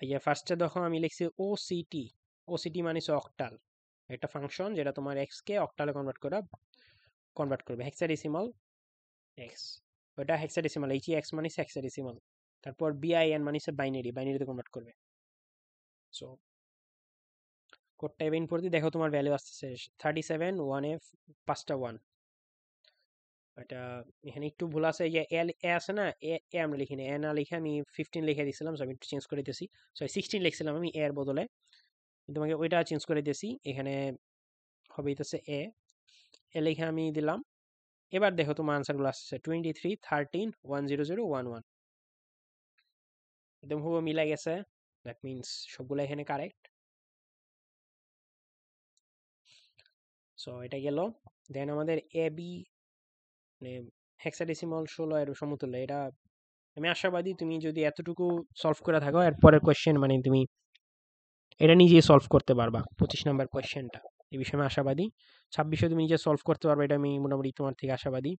Speaker 1: এই যে ফার্স্টে দেখো আমি লিখছি ওসিটি। ওসিটি মানে হচ্ছে অক্টাল, একটা ফাংশন যেটা তোমার এক্স কে অক্টালে কনভার্ট করবে। হেক্সাডেসিমাল এক্স, ওটা হেক্সাডেসিমাল, এইচ এক্স মানে হেক্সাডেসিমাল। তারপর বিআইএন মানে বাইনারি, বাইনারিতে কনভার্ট করবে। সো কোডটা এবার ইনপুট দিয়ে দেখো তোমার ভ্যালু আসতেছে 37, 1 এ 5টা 1। এটা এখানে একটু ভুল আছে, এই যে এ আছে না, এ আমরা লিখিনি, এ না লিখে আমি 15 লিখে দিয়েছিলাম। সো আমি একটু চেঞ্জ করে দিয়েছি, সরি 16 লিখছিলাম আমি এর বদলে, তোমাকে ওইটা চেঞ্জ করে দিয়েছি। এখানে হবে হইতেছে এ, এ লিখে আমি দিলাম। এবার দেখো তোমার আনসারগুলো আসছে 23, 13, 100, 11। একদম হুবহু মিলে গেছে, দ্যাট মিনস সবগুলো এখানে কারেক্ট। সো এটা গেল। দেন আমাদের এ বি মানে হেক্সাডেসিমাল 16 এর সমতুল্য। এটা আমি আশাবাদী তুমি যদি এতটুকু সলভ করে থাকো, এর পরের কোয়েশ্চেন মানে তুমি এটা নিজেই সলভ করতে পারবা। 25 নাম্বার কোয়েশ্চেনটা এই বিষয়ে আমি আশাবাদী। 26 তুমি নিজে সলভ করতে পারবে, এটা আমি মোটামুটি তোমার থেকে আশাবাদী।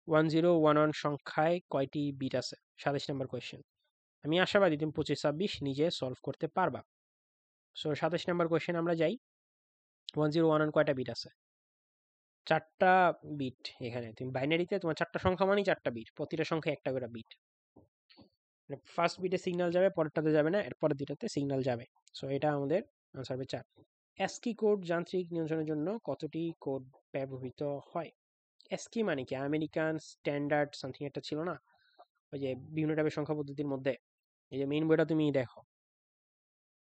Speaker 1: 1011 সংখ্যায় কয়টি বিট আছে, 27 নাম্বার কোয়েশ্চেন। আমি আশাবাদী তুমি 25-26 নিজে সলভ করতে পারবা। সো 27 নাম্বার কোয়েশ্চেন আমরা যাই। 1011 কয়টা বিট আছে, 4টা বিট। এখানে তুমি বাইনারিতে তোমার 4টা সংখ্যা মানেই 4টা বিট, প্রতিটা সংখ্যা একটা করে বিট। ফার্স্ট বিটে সিগন্যাল যাবে, পরেরটাতে যাবে না, এর পরের দুটাতে সিগন্যাল যাবে। সো এটা আমাদের আনসার হবে 4। অ্যাস্কি কোড যান্ত্রিক নিয়ন্ত্রণের জন্য কতটি কোড ব্যবহৃত হয়? অ্যাস্কি মানে কি, আমেরিকান স্ট্যান্ডার্ড সামথিং একটা ছিল না, ওই যে বিভিন্ন টাইপের সংখ্যা পদ্ধতির মধ্যে। এই যে মেইন বইটা তুমি দেখো,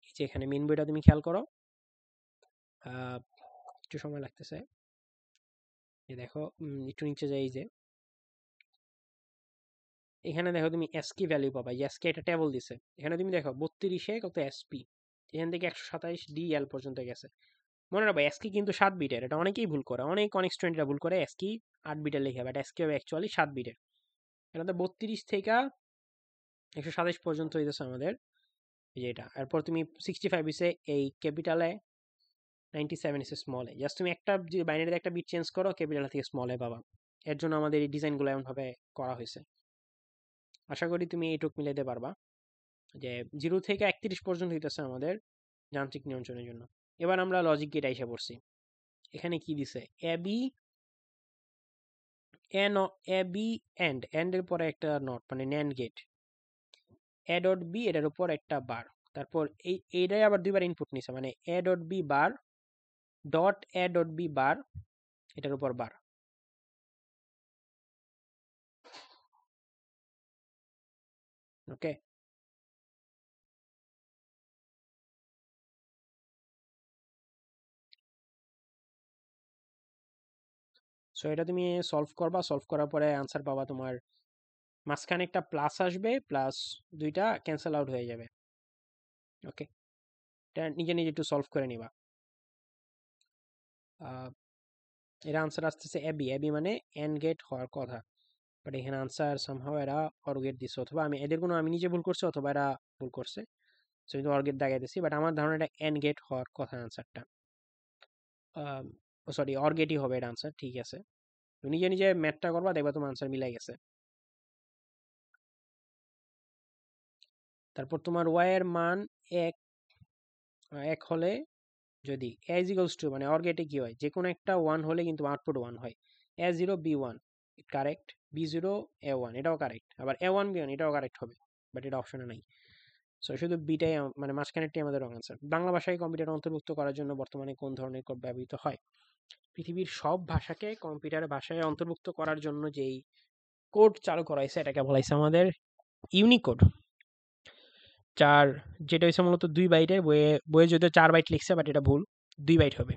Speaker 1: এই যে এখানে মেইন বইটা তুমি খেয়াল করো, একটু সময় লাগতেছে। এই দেখো একটু নিচে যাই, যে এখানে দেখো তুমি এসকি ভ্যালু পাবা, এসকি একটা টেবল দিছে। এখানে তুমি দেখো 32-এ কত এসপি, এখান থেকে 127 ডিএল পর্যন্ত গেছে। মনে রাখবে এসকি কিন্তু 7 বিটের, এটা অনেকেই ভুল করে, অনেক স্টুডেন্টরা ভুল করে এসকি 8 বিটের লিখে, বাট এসকি হবে অ্যাকচুয়ালি 7 বিটের। এখানে 32 থেকে 127 পর্যন্ত হইতেছে আমাদের যেটা। এরপর তুমি 65 ইসে এই ক্যাপিটালে, 97 ইসে স্মল এ। জাস্ট তুমি একটা যদি বাইনারিতে একটা বিট চেঞ্জ করো, ক্যাপিটাল থেকে স্মল এ পাবা। এর জন্য আমাদের এই ডিজাইনগুলো এমন ভাবে করা হয়েছে। আশা করি তুমি এইটুক মিলাইতে পারবা। যে 0 থেকে 31 পর্যন্ত হইতেছে আমাদের যান্ত্রিক নিয়ন্ত্রণের জন্য। এবার আমরা লজিক গেট আইসা পড়ছি। এখানে কি দিছে? A B A B and এর পরে একটা নট মানে NAND gate, A dot B এটার উপর একটা বার, তারপর এইটাই আবার দুইবার ইনপুট নিছে, মানে A dot B bar dot A dot B bar, এটার উপর বার। ওকে, সো এটা তুমি সলভ করবা, সলভ করার পরে আনসার পাবা তোমার মাঝখানে একটা প্লাস আসবে, প্লাস দুইটা ক্যান্সেল আউট হয়ে যাবে। ওকে, এটা নিজে নিজে একটু সলভ করে নিবা। এর আনসার আসতেছে এবি, এবি মানে এন্ড গেট হওয়ার কথা, বাট এখানে আনসার সামহাও এরা অর গেট দিচ্ছে, অথবা আমি নিজে ভুল করছি অথবা এরা ভুল করছে, সো আমি অর গেট দাগাইতেছি, বাট আমার ধারণা এটা এন্ড গেট হওয়ার কথা আনসারটা। সরি, অর গেটই হবে এটা আনসার। ঠিক আছে, তুমি নিজে নিজে ম্যাথটা করবা, দেখবা তোমার আনসার মিলাই গেছে। তারপর তোমার ওয়াই এর মান এক এক হলে যদি a is equals to মানে অর গেটে কি হয়, যে কোনো একটা 1 হলে কিন্তু আউটপুট 1 হয়। a0 b1 correct, b0 a1 এটাও কারেক্ট, আবার a1 b1 এটাও কারেক্ট হবে, বাট এটা অপশনে নাই। সো শুধু বিটাই মানে মাঝখানেরটি আমাদের রং আনসার। বাংলা ভাষায় কম্পিউটার অন্তর্ভুক্ত করার জন্য বর্তমানে কোন ধরনের কোড ব্যবহৃত হয়? পৃথিবীর সব ভাষাকে কম্পিউটার ভাষায় অন্তর্ভুক্ত করার জন্য যেই কোড চালু করা হয়েছে এটাকে বলা হয়েছে আমাদের ইউনিকোড। চার, যেটা হচ্ছে মূলত 2 বাইটের, বইয়ে যদিও 4 বাইট লিখছে, বাট এটা ভুল, 2 বাইট হবে।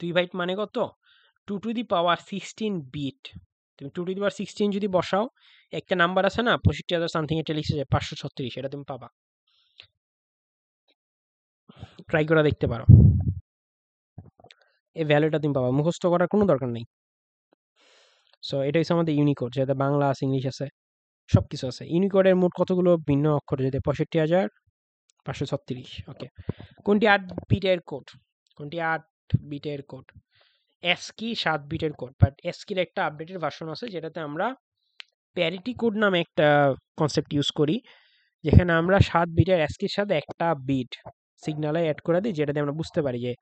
Speaker 1: 2 বাইট মানে কত? 2 টু দি পাওয়ার 16 বিট। তুমি 2 টু দি পাওয়ার 16 যদি বসাও, একটা নাম্বার আছে না 65,000 সামথিং, এটা লিখছে যে 536, এটা তুমি পাবা। ট্রাই করে দেখতে পারো, এই ভ্যালুটা তুমি পাবা, মুখস্থ করার কোনো দরকার নেই। সো এটা হচ্ছে আমাদের ইউনিকোড, যেটা বাংলা আছে, ইংলিশ আছে, সবকিছু আছে। ইউনিকোডের মোট কতগুলো ভিন্ন অক্ষর? যেটা 65,536। ওকে, কোনটি 8 বিটের কোড? কোনটি 8 বিটের কোড? এসকি 7 বিটের কোড, বাট এসকির একটা আপডেটেড ভার্সন আছে যেটাতে আমরা প্যারিটি কোড নামে একটা কনসেপ্ট ইউজ করি, যেখানে আমরা 7 বিটের এসকির সাথে একটা বিট সিগনালে অ্যাড করে দিই, যেটাতে আমরা বুঝতে পারি যে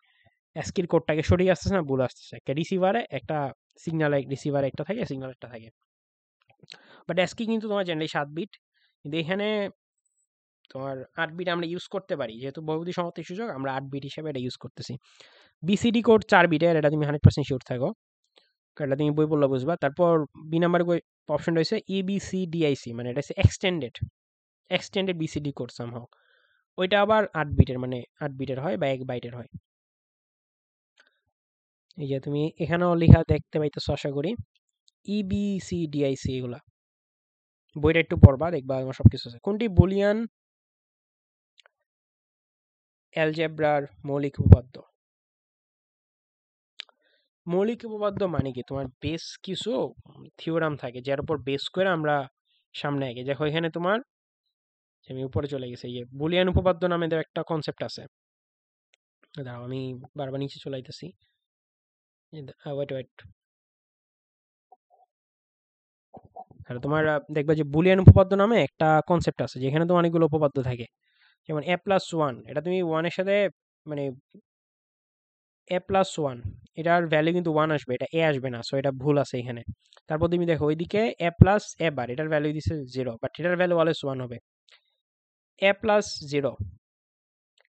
Speaker 1: এসকির কোডটাকে সঠিক আসতেছে না ভুল আসতেছে। একটা রিসিভারে একটা সিগনাল, রিসিভারে একটা থাকে, সিগনাল একটা থাকে, বাট এসকি কিন্তু তোমার জেনারেলি 7 বিট, কিন্তু এখানে তোমার 8 বিট আমরা ইউজ করতে পারি, যেহেতু বহুবিধ সমাপ্তির সুযোগ আমরা 8 বিট হিসেবে এটা ইউজ করতেছি। বিসিডি কোড 4 বিটের, এটা তুমি 100% শিওর থাকো, কারণ এটা তুমি বই পড়লে বুঝবা। তারপর বি নাম্বার অপশন রয়েছে ইবিসিডিআইসি, মানে এটা হচ্ছে এক্সটেন্ডেড বিসিডি কোড সামহাও, ওইটা আবার 8 বিটের, মানে 8 বিটের হয় বা 1 বাইটের হয়। এই যে তুমি এখানেও লেখা দেখতে পাইতেছো আশা করি, ইবিসিডিআইসি, এগুলা বইটা একটু পড়বা, দেখবা আমার সবকিছু আছে। কোনটি বুলিয়ান অ্যালজেব্রার মৌলিক উপপাদ্য? মৌলিক উপপাদ্য মানে কি, তোমার বেস কিছু থিওরাম থাকে যার উপর বেস করে আমরা সামনে আগে। দেখো এখানে তোমার, আমি উপরে চলে গেছি, এই যে বুলিয়ান উপপাদ্য নামে একটা কনসেপ্ট আছে। দাঁড়াও আমি বারবার নিচে চলে আইতেছি, ওয়েট ওয়েট। আর তোমার দেখবা যে বুলিয়ান উপপাদ্য নামে একটা কনসেপ্ট আছে, যেখানে তো অনেকগুলো উপপাদ্য থাকে। যেমন a+1, এটা তুমি 1 এর সাথে মানে a+1, এটার ভ্যালু কিন্তু 1 আসবে, এটা a আসবে না, সো এটা ভুল আছে এখানে। তারপর তুমি দেখো ওইদিকে a+a বার, এটার ভ্যালু দিছে 0, বাট এটার ভ্যালু অলওয়েজ 1 হবে। a+0,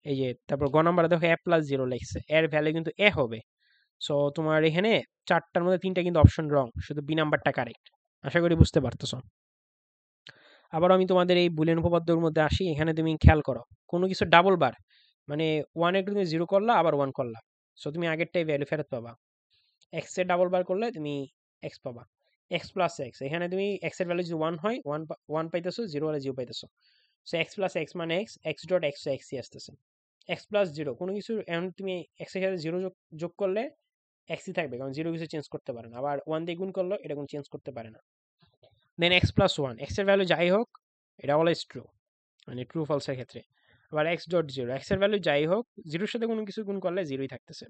Speaker 1: এই যে তারপর গ নাম্বারে দেখো a+0 লিখছে, এর ভ্যালু কিন্তু a হবে। সো তোমার এখানে 4টার মধ্যে 3টা কিন্তু অপশন রং, শুধু বি নাম্বারটা কারেক্ট। আশা করি বুঝতে পারতেছো। আবার আমি তোমাদের এই বুলিয়ান উপপাদ্যের মধ্যে আসি, এখানে তুমি খেয়াল করো, কোনো কিছু ডাবল বার মানে 1 এর তুমি 0 করলা আবার 1 করলা, সো তুমি আগেরটাই ভ্যালু ফেরত পাবা। এক্স এর ডাবল বার করলে তুমি এক্স পাবা, এক্স প্লাস এক্স, এখানে তুমি এক্স এর ভ্যালু যদি 1 হয় 1 পাইতেছো, 0 হলে 0 পাইতেছো। সো এক্স প্লাস এক্স মানে এক্স, এক্স ডট এক্স এক্সই আসতেছে। এক্স প্লাস 0, কোনো কিছু এখন তুমি এক্স এর সাথে 0 যোগ করলে এক্সই থাকবে, কারণ 0 কিছু চেঞ্জ করতে পারে না। আবার 1 দিয়ে গুণ করলে এটা কোনো চেঞ্জ করতে পারে না। দেন এক্স প্লাস 1, এক্স এর ভ্যালু যাই হোক এটা অলওয়েজ ট্রু, মানে ট্রু ফলসের ক্ষেত্রে। আবার এক্স ডট 0, এক্স এর ভ্যালু যাই হোক 0 এর সাথে কোনো কিছু গুণ করলে 0ই থাকতেছে।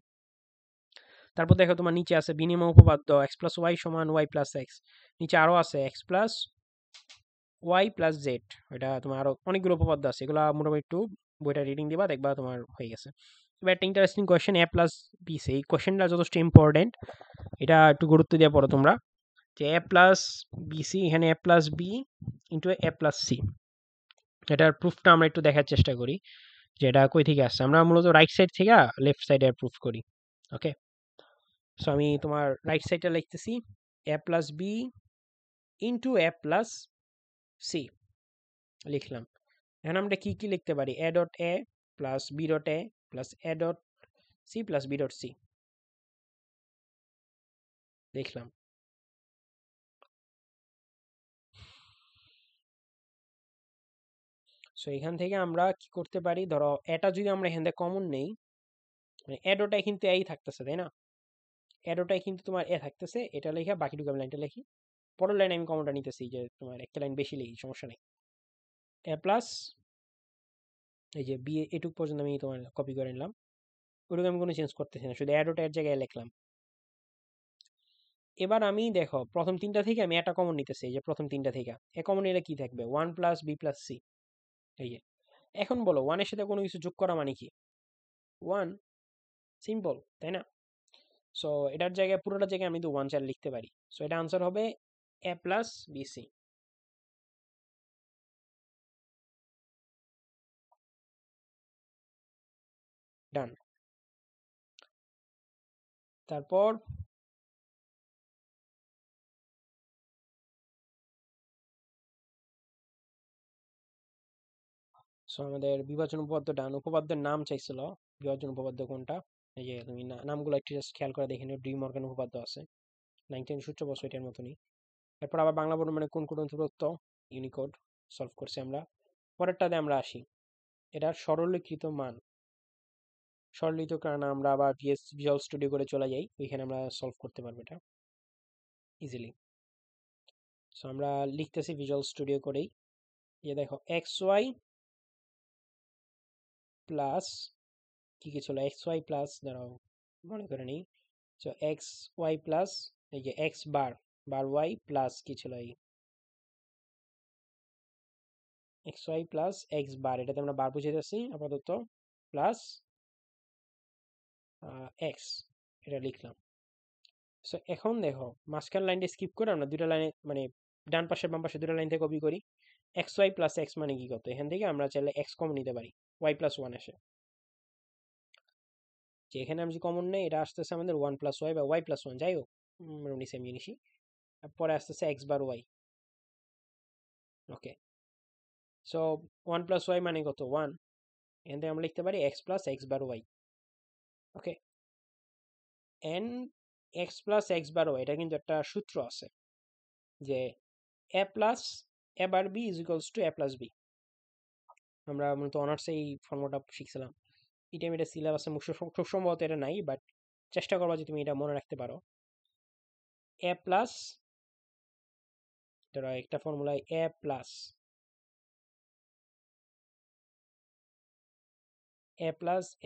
Speaker 1: তারপর দেখো তোমার নিচে আছে বিনিময় উপপাদ্য, এক্স প্লাস ওয়াই সমান ওয়াই প্লাস এক্স। নিচে আরো আছে X plus Y plus Z, এটা তোমার আরো অনেকগুলো উপপাদ্য আছে, এগুলো মোটামুটি একটু বইটা রিডিং দিবা, দেখবা তোমার হয়ে গেছে। এবার একটা ইন্টারেস্টিং কোয়েশ্চেন, এ প্লাস বি সি, এই কোয়েশ্চেনটা যথেষ্ট ইম্পর্টেন্ট, এটা একটু গুরুত্ব দিয়ে পড়ো তোমরা। যে এ প্লাস বি সি, এখানে এ plus B into A plus C, এটার প্রুফটা আমরা একটু দেখার চেষ্টা করি যে এটা কই থেকে আসছে। আমরা মূলত রাইট সাইড থেকে লেফট সাইডে প্রুফ করি। ওকে, সো আমি তোমার রাইট সাইডটা লিখতেছি, A plus B into A plus C লিখলাম। এখন আমরা কি কি লিখতে পারি, A dot A plus B dot A plus A dot C plus B dot C লিখলাম। সো এখান থেকে আমরা কি করতে পারি, ধরো এটা যদি আমরা এখান থেকে কমন নেই, মানে এ ডট এ কিন্তু এই থাকতেছে তাই না, এ ডট এ কিন্তু তোমার এ থাকতেছে, এটা লেখা বাকিটুকু আমি লাইনটা লিখি, পরের লাইনে আমি কমনটা নিতেছি, যে তোমার একটা লাইন বেশি লিখি সমস্যা নেই, এ প্লাস এই যে বি এটুক পর্যন্ত আমি তোমার কপি করে নিলাম, ওইটুকু আমি কোনো চেঞ্জ করতেছি না, শুধু এ ডট এর জায়গায় লিখলাম। এবার আমি দেখো প্রথম তিনটা থেকে আমি একটা কমন নিতেছি, এই যে প্রথম তিনটা থেকে এ কমন নিলে কি থাকবে, one plus B plus C, এই যে। এখন বলো ওয়ানের সাথে কোনো কিছু যোগ করা মানে কি, ওয়ান, সিম্পল তাই না। সো এটার জায়গায় পুরোটার জায়গায় আমি তো ওয়ান চার লিখতে পারি, সো এটা আনসার হবে এ প্লাস বি সি, ডান। তারপর সো আমাদের বিভাজন উপপাদ্য ডান, উপপাদ্যের নাম চাইছিল, বিভাজন উপপাদ্য কোনটা, এই যে তুমি নামগুলো একটু জাস্ট খেয়াল করে দেখে নিও, ডি মর্গান উপপাদ্য আছে, 910 সূত্র বছর এটার মতনই। এরপর আবার বাংলা বর্ণ মানে কোন কোন দূরত্ব, ইউনিকোড সলভ করছি আমরা। পরেরটাতে আমরা আসি, এটার সরলীকৃত মান, সরলীকৃত কারণে আমরা আবার ভিজুয়াল স্টুডিও করে চলে যাই, ওইখানে আমরা সলভ করতে পারবো এটা ইজিলি। সো আমরা লিখতেছি ভিজুয়াল স্টুডিও করেই, যে দেখো এক্স ওয়াই প্লাস কি কি ছিল, এক্স ওয়াই প্লাস, দাঁড়াও মনে করে নিই, সো এক্স ওয়াই প্লাস এই যে এক্স বার, বার ওয়াই প্লাস কি ছিল, এই এক্স ওয়াই প্লাস এক্স বার, এটাতে আমরা বার বুঝাইতেছি আপাতত, প্লাস এক্স, এটা লিখলাম। সো এখন দেখো মাঝখান লাইনটা স্কিপ করে আমরা দুটো লাইনে মানে ডান পাশে বাম পাশে দুটো লাইন থেকে কপি করি, এক্স ওয়াই প্লাস এক্স মানে কি কত, এখান থেকে আমরা চাইলে এক্স কমন নিতে পারি, ওয়াই প্লাস ওয়ান আসে, যে এখানে আমি যে কমন নেই, এটা আসতেছে আমাদের ওয়ান প্লাস ওয়াই বা ওয়াই প্লাস ওয়ান, যাই হোক মোটামুটি সেম জিনিসই। পরে আসতেছে X bar Y. Okay, so one plus Y মানে কত, ওয়ান, এখান থেকে আমরা লিখতে পারি X plus X bar Y. Okay, and X plus X bar Y, এটা কিন্তু একটা সূত্র আছে, যে A plus A bar B is equals to A plus B, আমরা মূলত অনার্সে এই ফর্মুলাটা শিখছিলাম, এটা আমি এটা সিলেবাসে খুব সম্ভবত এটা নাই, বাট চেষ্টা করবা যে তুমি এটা মনে রাখতে পারো। এ প্লাস, ধরো একটা ফর্মুলায় A plus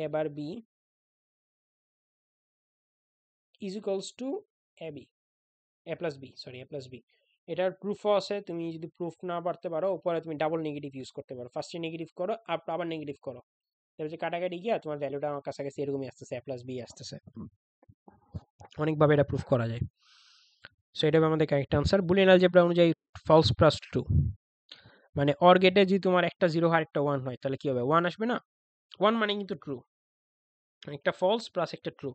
Speaker 1: A bar B is equals to A B, A plus B, sorry A plus B. এটার প্রুফও আছে, তুমি যদি প্রুফ না পারতে পারো উপরে তুমি ডাবল নেগেটিভ ইউজ করতে পারো, ফার্স্টে নেগেটিভ করো আবার নেগেটিভ করো, তাহলে যে কাটাকাটি গিয়া তোমার ভ্যালুটা আমার কাছাকাছি এরকমই আসতেছে, এ প্লাস বি আসতেছে। অনেকভাবে এটা প্রুফ করা যায়। সো এটা হবে আমাদের কারেক্ট আনসার। বুলিয়ান অ্যালজেব্রা অনুযায়ী ফলস প্লাস ট্রু, মানে অর গেটে যদি তোমার একটা জিরো আর একটা ওয়ান হয় তাহলে কি হবে, ওয়ান আসবে না, ওয়ান মানে কিন্তু ট্রু, একটা ফলস প্লাস একটা ট্রু,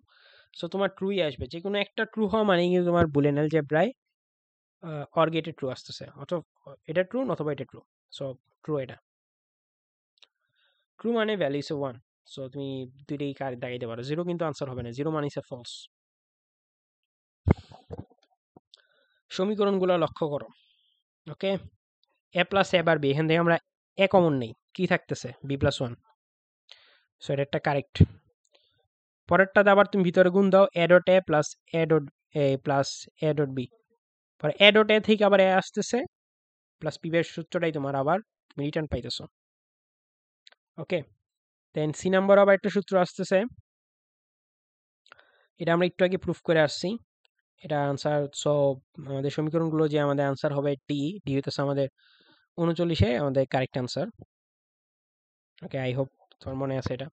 Speaker 1: সো তোমার ট্রুই আসবে, যে কোনো একটা ট্রু হওয়া মানে কিন্তু তোমার বুলিয়ান অ্যালজেব্রায় অর গেটে ট্রু আসতেছে, অথবা এটা ট্রু অথবা এটা ট্রু, সো ট্রু এটা, ট্রু মানে ভ্যালু ইস ওয়ান, সো তুমি দুইটাই কার দেখাইতে পারো, জিরো কিন্তু আনসার হবে না, জিরো মানে ইস ফলস। সমীকরণগুলো লক্ষ্য করো। ওকে, এ প্লাস এ বার বি, এখান থেকে আমরা এ কমন নেই, কি থাকতেছে বি প্লাস ওয়ান, সো এটা একটা কারেক্ট। পরেরটাতে আবার তুমি ভিতরে গুণ দাও, A dot A plus A dot A plus A dot B, পরে এ ডট এ থেকে আবার এ আসতেছে, প্লাস পি এর সূত্রটাই তোমার আবার তুমি রিটার্ন পাইতেছো। ওকে, দেন সি নাম্বার আবার একটা সূত্র আসতেছে, এটা আমরা একটু আগে প্রুফ করে আসছি, এটা আনসার। সো আমাদের সমীকরণগুলো যে আমাদের আনসার হবে ডি, ডি হইতেছে আমাদের 39 আমাদের correct answer. Okay, I hope তোমার মনে আছে এটা।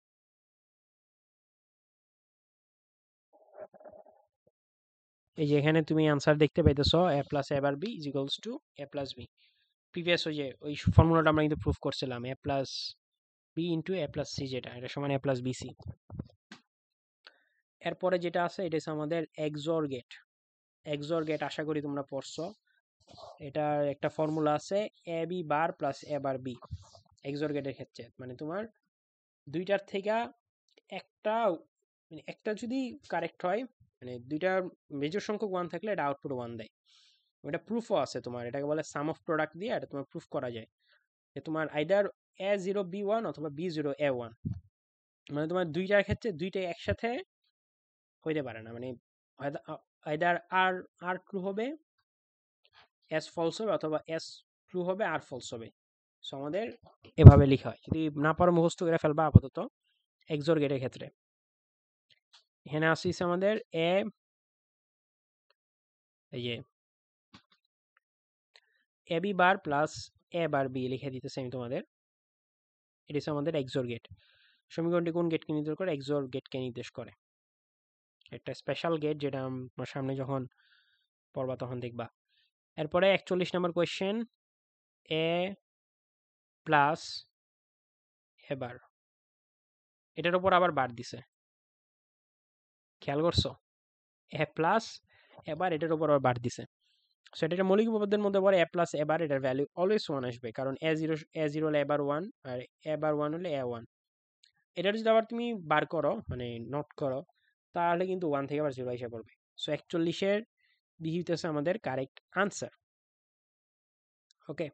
Speaker 1: এই যে এখানে তুমি আনসার দেখতে পাইতেছো a plus a bar b is equals two a plus b। Previous ওই ফর্মুলাটা আমরা কিন্তু প্রুফ করছিলাম, a plus b into a plus c, যেটা এটা সমান a প্লাস bc। এরপরে যেটা আছে এটা হচ্ছে আমাদের এক্সর গেট। এক্সর গেট আশা করি তোমরা পড়ছো। এটার একটা ফর্মুলা আছে A B bar plus A bar B XOR গেটের ক্ষেত্রে। মানে তোমার দুইটার থেকে একটা, মানে একটা যদি কারেক্ট হয়, মানে দুইটার মেজর সংখ্যক ওয়ান থাকলে এটা আউটপুট ওয়ান দেয়। এটা প্রুফও আছে তোমার, এটাকে বলে সাম অফ প্রোডাক্ট দিয়ে এটা তোমার প্রুফ করা যায় যে তোমার আইদার এ জিরো বি ওয়ান অথবা বি জিরো এ ওয়ান, মানে তোমার দুইটার ক্ষেত্রে দুইটাই একসাথে হইতে পারে না, মানে আইদার আর আর ট্রু হবে এস ফলস হবে অথবা এস ট্রু হবে আর ফলস হবে। সো আমাদের এভাবে লিখা হয়, যদি না পারো মুখস্থ করে ফেলবা আপাতত এক্সর গেটের ক্ষেত্রে। এখানে আসিস আমাদের এ, এই যে A B bar plus A bar B লিখে দিতেছে আমি তোমাদের। এটা হচ্ছে আমাদের এক্সর গেট। সমীকরণটি কোন গেটকে নির্দেশ করে? এক্সর গেটকে নির্দেশ করে। একটা স্পেশাল গেট যেটা আমার সামনে যখন পড়বা তখন দেখবা। এরপরে 41 নম্বর কোয়েশ্চেন, এ প্লাস এবার এটার উপর আবার বার দিছে, খেয়াল করছো? এ প্লাস এবার এটার উপর আবার বার দিছে। সো এটা মৌলিক উপপাদ্যের মধ্যে পড়ে এ প্লাস এবার এটার ভ্যালু অলওয়েজ ওয়ান আসবে, কারণ এ জিরো হলে এবার ওয়ান আর এবার ওয়ান হলে এ ওয়ান। এটার যদি আবার তুমি বার করো, মানে নোট করো, তাহলে কিন্তু ওয়ান থেকে আবার জিরো এসে পড়বে। সো 41-এর বি হইতেছে আমাদের correct answer. Okay,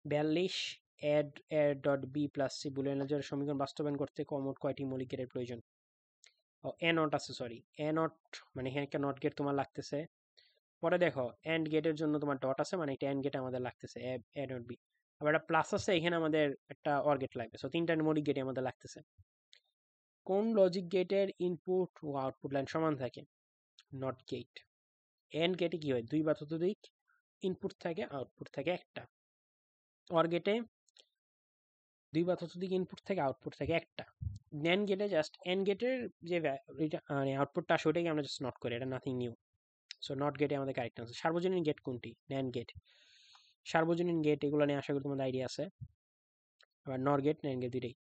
Speaker 1: 42, add A dot B plus C Boolean এলজেব্রার সমীকরণ বাস্তবায়ন করতে মোট কয়টি মৌলিক গেটের প্রয়োজন? ও এ নট আছে, সরি এ নট, মানে এখানে একটা নট গেট তোমার লাগতেছে। পরে দেখো এন্ড গেটের জন্য তোমার ডট আছে, মানে একটা এন্ড গেট আমাদের লাগতেছে এ ডট বি। আবার একটা প্লাস আছে, এখানে আমাদের একটা অর গেট লাগবে। সো তিনটা মৌলিক গেটই আমাদের লাগতেছে। কোন লজিক গেটের ইনপুট ও আউটপুট লাইন সমান থাকে? Not get. এন্ড গেটে কি হয়? দুই বা ততোধিক ইনপুট থাকে, আউটপুট থাকে একটা। অর গেটে দুই বা ততোধিক ইনপুট থেকে আউটপুট থাকে একটা। ন্যান্ড গেটে জাস্ট এন্ড গেটের যে মানে আউটপুটটা আসে ওটাকে আমরা জাস্ট নট করি, এটা নাথিং নিউ। সো নট গেটে আমাদের কারেক্ট আনসার। সার্বজনীন গেট কোনটি? NAND gate. সার্বজনীন গেট এগুলো নিয়ে আশা করি তোমাদের আইডিয়া আছে। আবার নর গেট, ন্যান্ড গেট দুইটাই।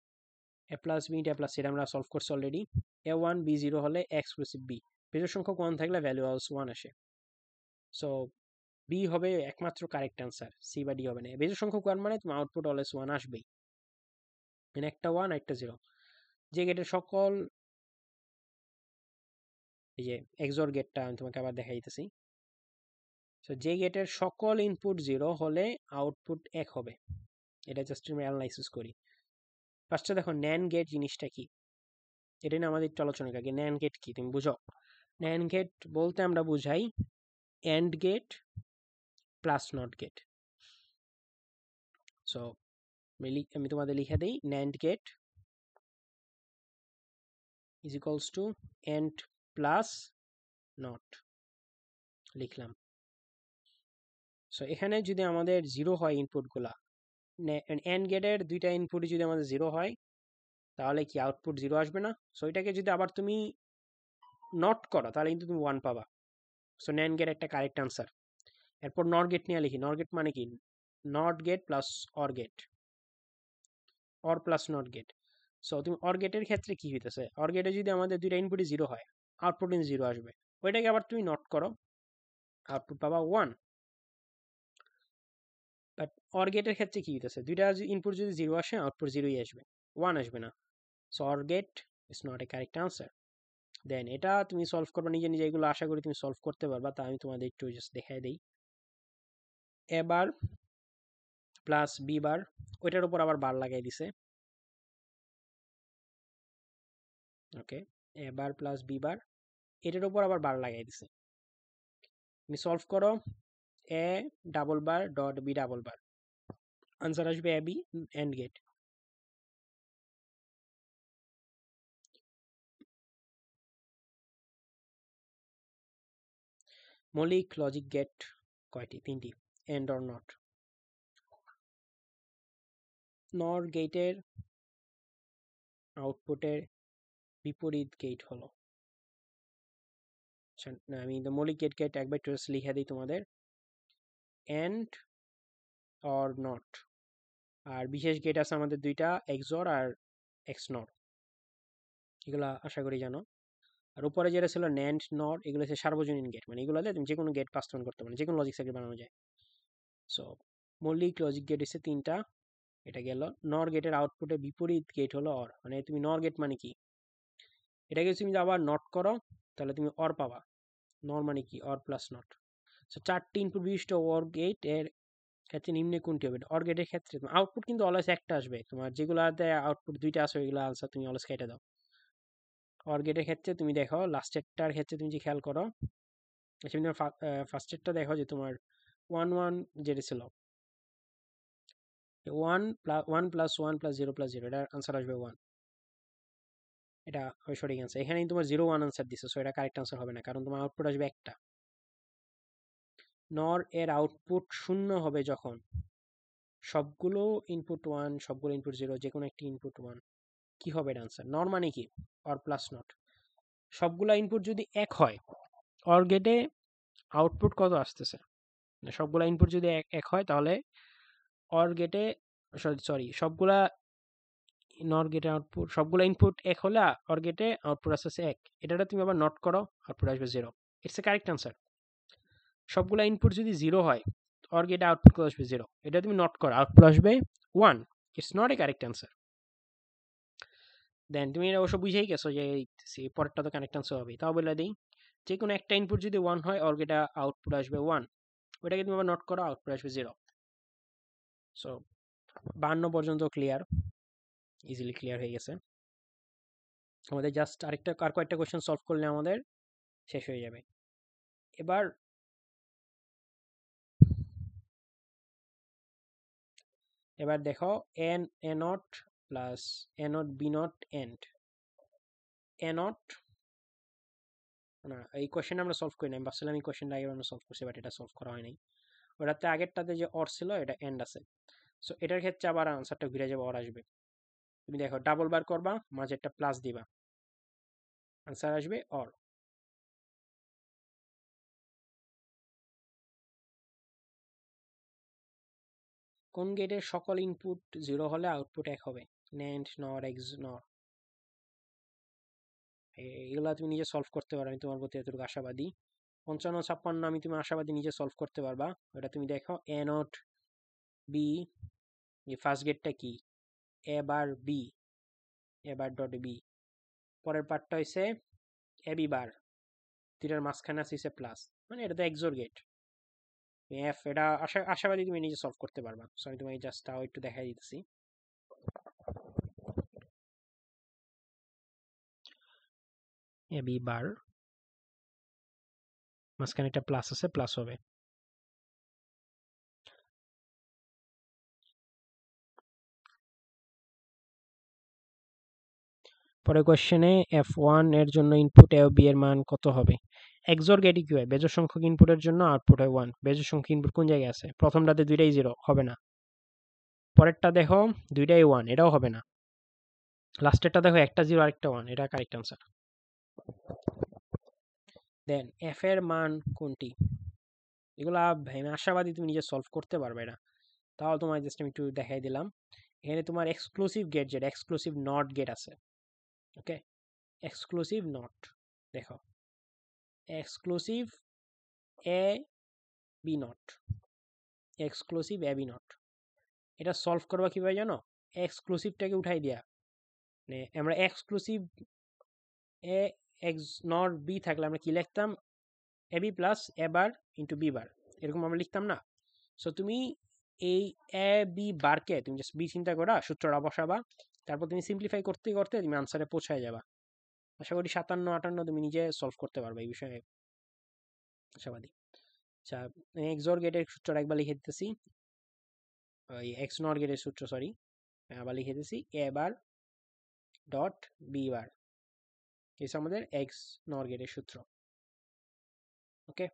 Speaker 1: এ প্লাস বি এ প্লাস সেটা আমরা সলভ করছি অলরেডি। এ ওয়ান বি জিরো হলে এক্সক্লুসিভ বি, বেজোড় সংখ্যক ওয়ান থাকলে ভ্যালু অলস ওয়ান আসে। সো বি হবে একমাত্র কারেক্ট আনসার, সি বা ডি হবে না। বেজোড় সংখ্যক ওয়ান মানে তোমার আউটপুট অলওয়েজ ওয়ান আসবেই, মানে একটা ওয়ান একটা জিরো। যে গেটের সকল, এই যে এক্সর গেটটা আমি তোমাকে আবার দেখাই দিতেছি। সো যে গেটের সকল ইনপুট জিরো হলে আউটপুট এক হবে। এটা জাস্ট আমি অ্যানালাইসিস করি। ফার্স্টে দেখো ন্যান্ড গেট জিনিসটা কি, এটা নিয়ে আমাদের একটু আলোচনা করি। ন্যান্ড গেট কি তুমি বুঝো? ন্যান্ড গেট বলতে আমরা বুঝাই and gate plus not gate. So আমি তোমাদের লিখে দিই, NAND gate is equals to and plus not, লিখলাম। সো এখানে যদি আমাদের জিরো হয় ইনপুটগুলা, এন্ড গেটের দুইটা ইনপুট যদি আমাদের জিরো হয়, তাহলে কি আউটপুট জিরো আসবে না? সো এটাকে যদি আবার তুমি নট করো তাহলে কিন্তু তুমি ওয়ান পাবা। সো ন্যান্ড গেট একটা কারেক্ট আনসার। এরপর নর গেট নিয়ে লিখি। নর গেট মানে কি? Not gate plus or gate, or plus not gate. So তুমি অর গেটের ক্ষেত্রে কি হইতেছে? অর গেটে যদি আমাদের দুইটা ইনপুটই জিরো হয়, আউটপুট কিন্তু জিরো আসবে। ওইটাকে আবার তুমি নট করো, আউটপুট পাবা ওয়ান। বাট অর গেটের ক্ষেত্রে কি হইতেছে? দুইটা ইনপুট যদি জিরো আসে, আউটপুট জিরোই আসবে, ওয়ান আসবে না। So OR gate is not a correct answer. Then এটা তুমি সলভ করবা নিজে নিজে, এগুলো আশা করি তুমি সলভ করতে পারবা। তা আমি তোমাদের একটু জাস্ট দেখাই দিই। এ বার প্লাস বি বার, ওইটার উপর আবার বার লাগাই দিছে। ওকে, এ বার প্লাস বি বার, এটার উপর আবার বার লাগাই দিছে। তুমি সলভ করো, A double bar dot B double bar, answer আসবে এ বি এন্ড গেট। মৌলিক লজিক গেট কয়টি? 3টি। And or not. নর গেটের আউটপুটের বিপরীত গেট হলো, আমি মৌলিক গেট একবার একটু লিখে দিই তোমাদের, এন্ড অর নট। আর বিশেষ গেট আছে আমাদের দুইটা, এক্সঅর আর এক্সনর, এগুলা আশা করি জানো। আর উপরে যেটা ছিল ন্যান্ড নর, এগুলো হচ্ছে সার্বজনীন গেট, মানে এগুলোতে তুমি যে কোনো গেট বাস্তবায়ন করতে পারো, যে কোনো লজিক সার্কিট বানানো যায়। সো মৌলিক লজিক গেট হচ্ছে 3টা, এটা গেল। নর গেটের আউটপুটের বিপরীত গেট হলো অর, মানে তুমি নর গেট মানে কি, এটাকে তুমি আবার নট করো তাহলে তুমি অর পাবা। নর মানে কি, অর প্লাস নট। সো 4টি ইনপুট বিশিষ্ট অর গেট এর ক্ষেত্রে নিম্নে কোনটি হবে? অর গেটের ক্ষেত্রে আউটপুট কিন্তু অলওয়েজ একটা আসবে, তোমার যেগুলাতে আউটপুট দুইটা আসবে এগুলো আনসার তুমি অলওয়েজ কেটে দাও। অর গেটের ক্ষেত্রে তুমি দেখো লাস্টেরটার ক্ষেত্রে তুমি যে খেয়াল করো, ফার্স্টেরটা দেখো যে তোমার 1 1 যেটা ছিল, 1+1+0+0, এটার আনসার আসবে 1, এটা সঠিক আনসার। এখানে তোমার 0 1 আনসার দিছে, সো এটা কারেক্ট আনসার হবে না, কারণ তোমার আউটপুট আসবে একটা। নর এর আউটপুট 0 হবে যখন সবগুলো ইনপুট 1, সবগুলো ইনপুট 0, যে কোনো একটি ইনপুট 1। কি হবে এর আনসার? নর মানে কি, অর প্লাস নট। সবগুলা ইনপুট যদি 1 হয়, অর গেটে আউটপুট কত আসতেছে? সবগুলা ইনপুট যদি 1 হয় তাহলে অর গেটে, সরি সবগুলা নর গেটে আউটপুট, সবগুলা ইনপুট 1 হলে অর গেটে আউটপুট আসতেছে 1, এটা তুমি আবার নট করো, আউটপুট আসবে 0। It's a correct answer. সবগুলা ইনপুট যদি 0 হয়, অর গেটে আউটপুট কত আসবে? 0, এটা তুমি নট করো, আউটপুট আসবে 1। It's not a correct answer. Then তুমি এটা অবশ্য বুঝেই গেছো যে পরেরটা তো কারেক্ট আনসার হবে। তাও বলে দিই, যে কোনো একটা ইনপুট যদি 1 হয়, অর গেটে আউটপুট আসবে 1, ওটাকে তুমি আবার নট করো, আউটপুট আসবে 0। সো 52 পর্যন্ত ক্লিয়ার, ইজিলি ক্লিয়ার হয়ে গেছে আমাদের। জাস্ট আরেকটা আর কয়েকটা কোয়েশ্চেন সলভ করলে আমাদের শেষ হয়ে যাবে। এবার দেখো, N A not plus A not B not and A not, না এই কোয়েশ্চেন আমরা সলভ করি না, আমি ভাবছিলাম এই কোয়েশ্চেনটা আগে আমরা সলভ করছি, বাট এটা সলভ করা হয়নি। ওটাতে আগেরটাতে যে অর ছিল এটা এন্ড আছে, সো এটার ক্ষেত্রে আবার আনসারটা ঘুরে যাবে, অর আসবে। তুমি দেখো ডাবল বার করবা, মাঝে একটা প্লাস দিবা, আনসার আসবে অর। কোন গেটের সকল ইনপুট 0 হলে আউটপুট 1 হবে? ন্যান্ড নর এক্স নর, এগুলা তুমি নিজে সলভ করতে পারো, আমি তোমার প্রতি এতটুকু আশাবাদী। 55 56 আমি তুমি আশাবাদী নিজে সলভ করতে পারবা। ওটা তুমি দেখো, এ নট বি, এই ফার্স্ট গেটটা কি, এ বার বি, এ বার ডট বি। পরের পার্টটা হইছে এ বি বার, দুইটার মাঝখানে আছে প্লাস, মানে এটা তো এক্সোর গেট। এফ, এটা আশাবাদী তুমি নিজে সলভ করতে পারবা। সো আমি তোমাকে জাস্ট তাও একটু দেখাই দিতেছি। এ বি বার, মাঝখানে একটা প্লাস আছে, প্লাস হবে। পরের কোয়েশ্চেনে F1 এর জন্য ইনপুট এ ও বি এর মান কত হবে? এক্সর গেটে কি হয়, বেজোড় সংখ্যক ইনপুটের জন্য আউটপুট হয় 1। বেজোড় সংখ্যক ইনপুট কোন জায়গায় আছে? প্রথমটাতে দুইটাই 0, হবে না। পরেরটা দেখো দুইটাই 1, এটাও হবে না। লাস্টেরটা দেখো একটা 0 আরেকটা 1, এটা কারেক্ট আনসার। দেন এফ এর মান কোনটি? এগুলা আমি আশাবাদী তুমি নিজে সলভ করতে পারবে না, তাও তোমার জাস্ট আমি একটু দেখাই দিলাম। এখানে তোমার এক্সক্লুসিভ গেট, যেটা এক্সক্লুসিভ নট গেট আছে, ওকে, এক্সক্লুসিভ নট, দেখো exclusive A B not, exclusive A B not. এটা সলভ করবা কিভাবে জানো? এক্সক্লুসিভটাকে উঠাই দিয়া, মানে আমরা exclusive A X not B থাকলে আমরা কি লিখতাম? A B plus A bar into B bar, এরকম আমরা লিখতাম না? সো তুমি এই এ বি বারকে তুমি জাস্ট বি চিন্তা করা সূত্রটা বসাবা, তারপর তুমি সিম্পলিফাই করতে করতে তুমি আনসারে পৌঁছায় যাবা। আশা করি 57 58 তুমি নিজে সলভ করতে পারবে এই বিষয়ে, আশাবাদী। আচ্ছা, এক্সর গেটের সূত্রটা একবার লিখে দিতেছি, ওই এক্স নর গেটের সূত্র, সরি, আবার লিখে দিতেছি, এ বার ডট বি বার, এই আমাদের এক্স নর গেটের সূত্র, ওকে।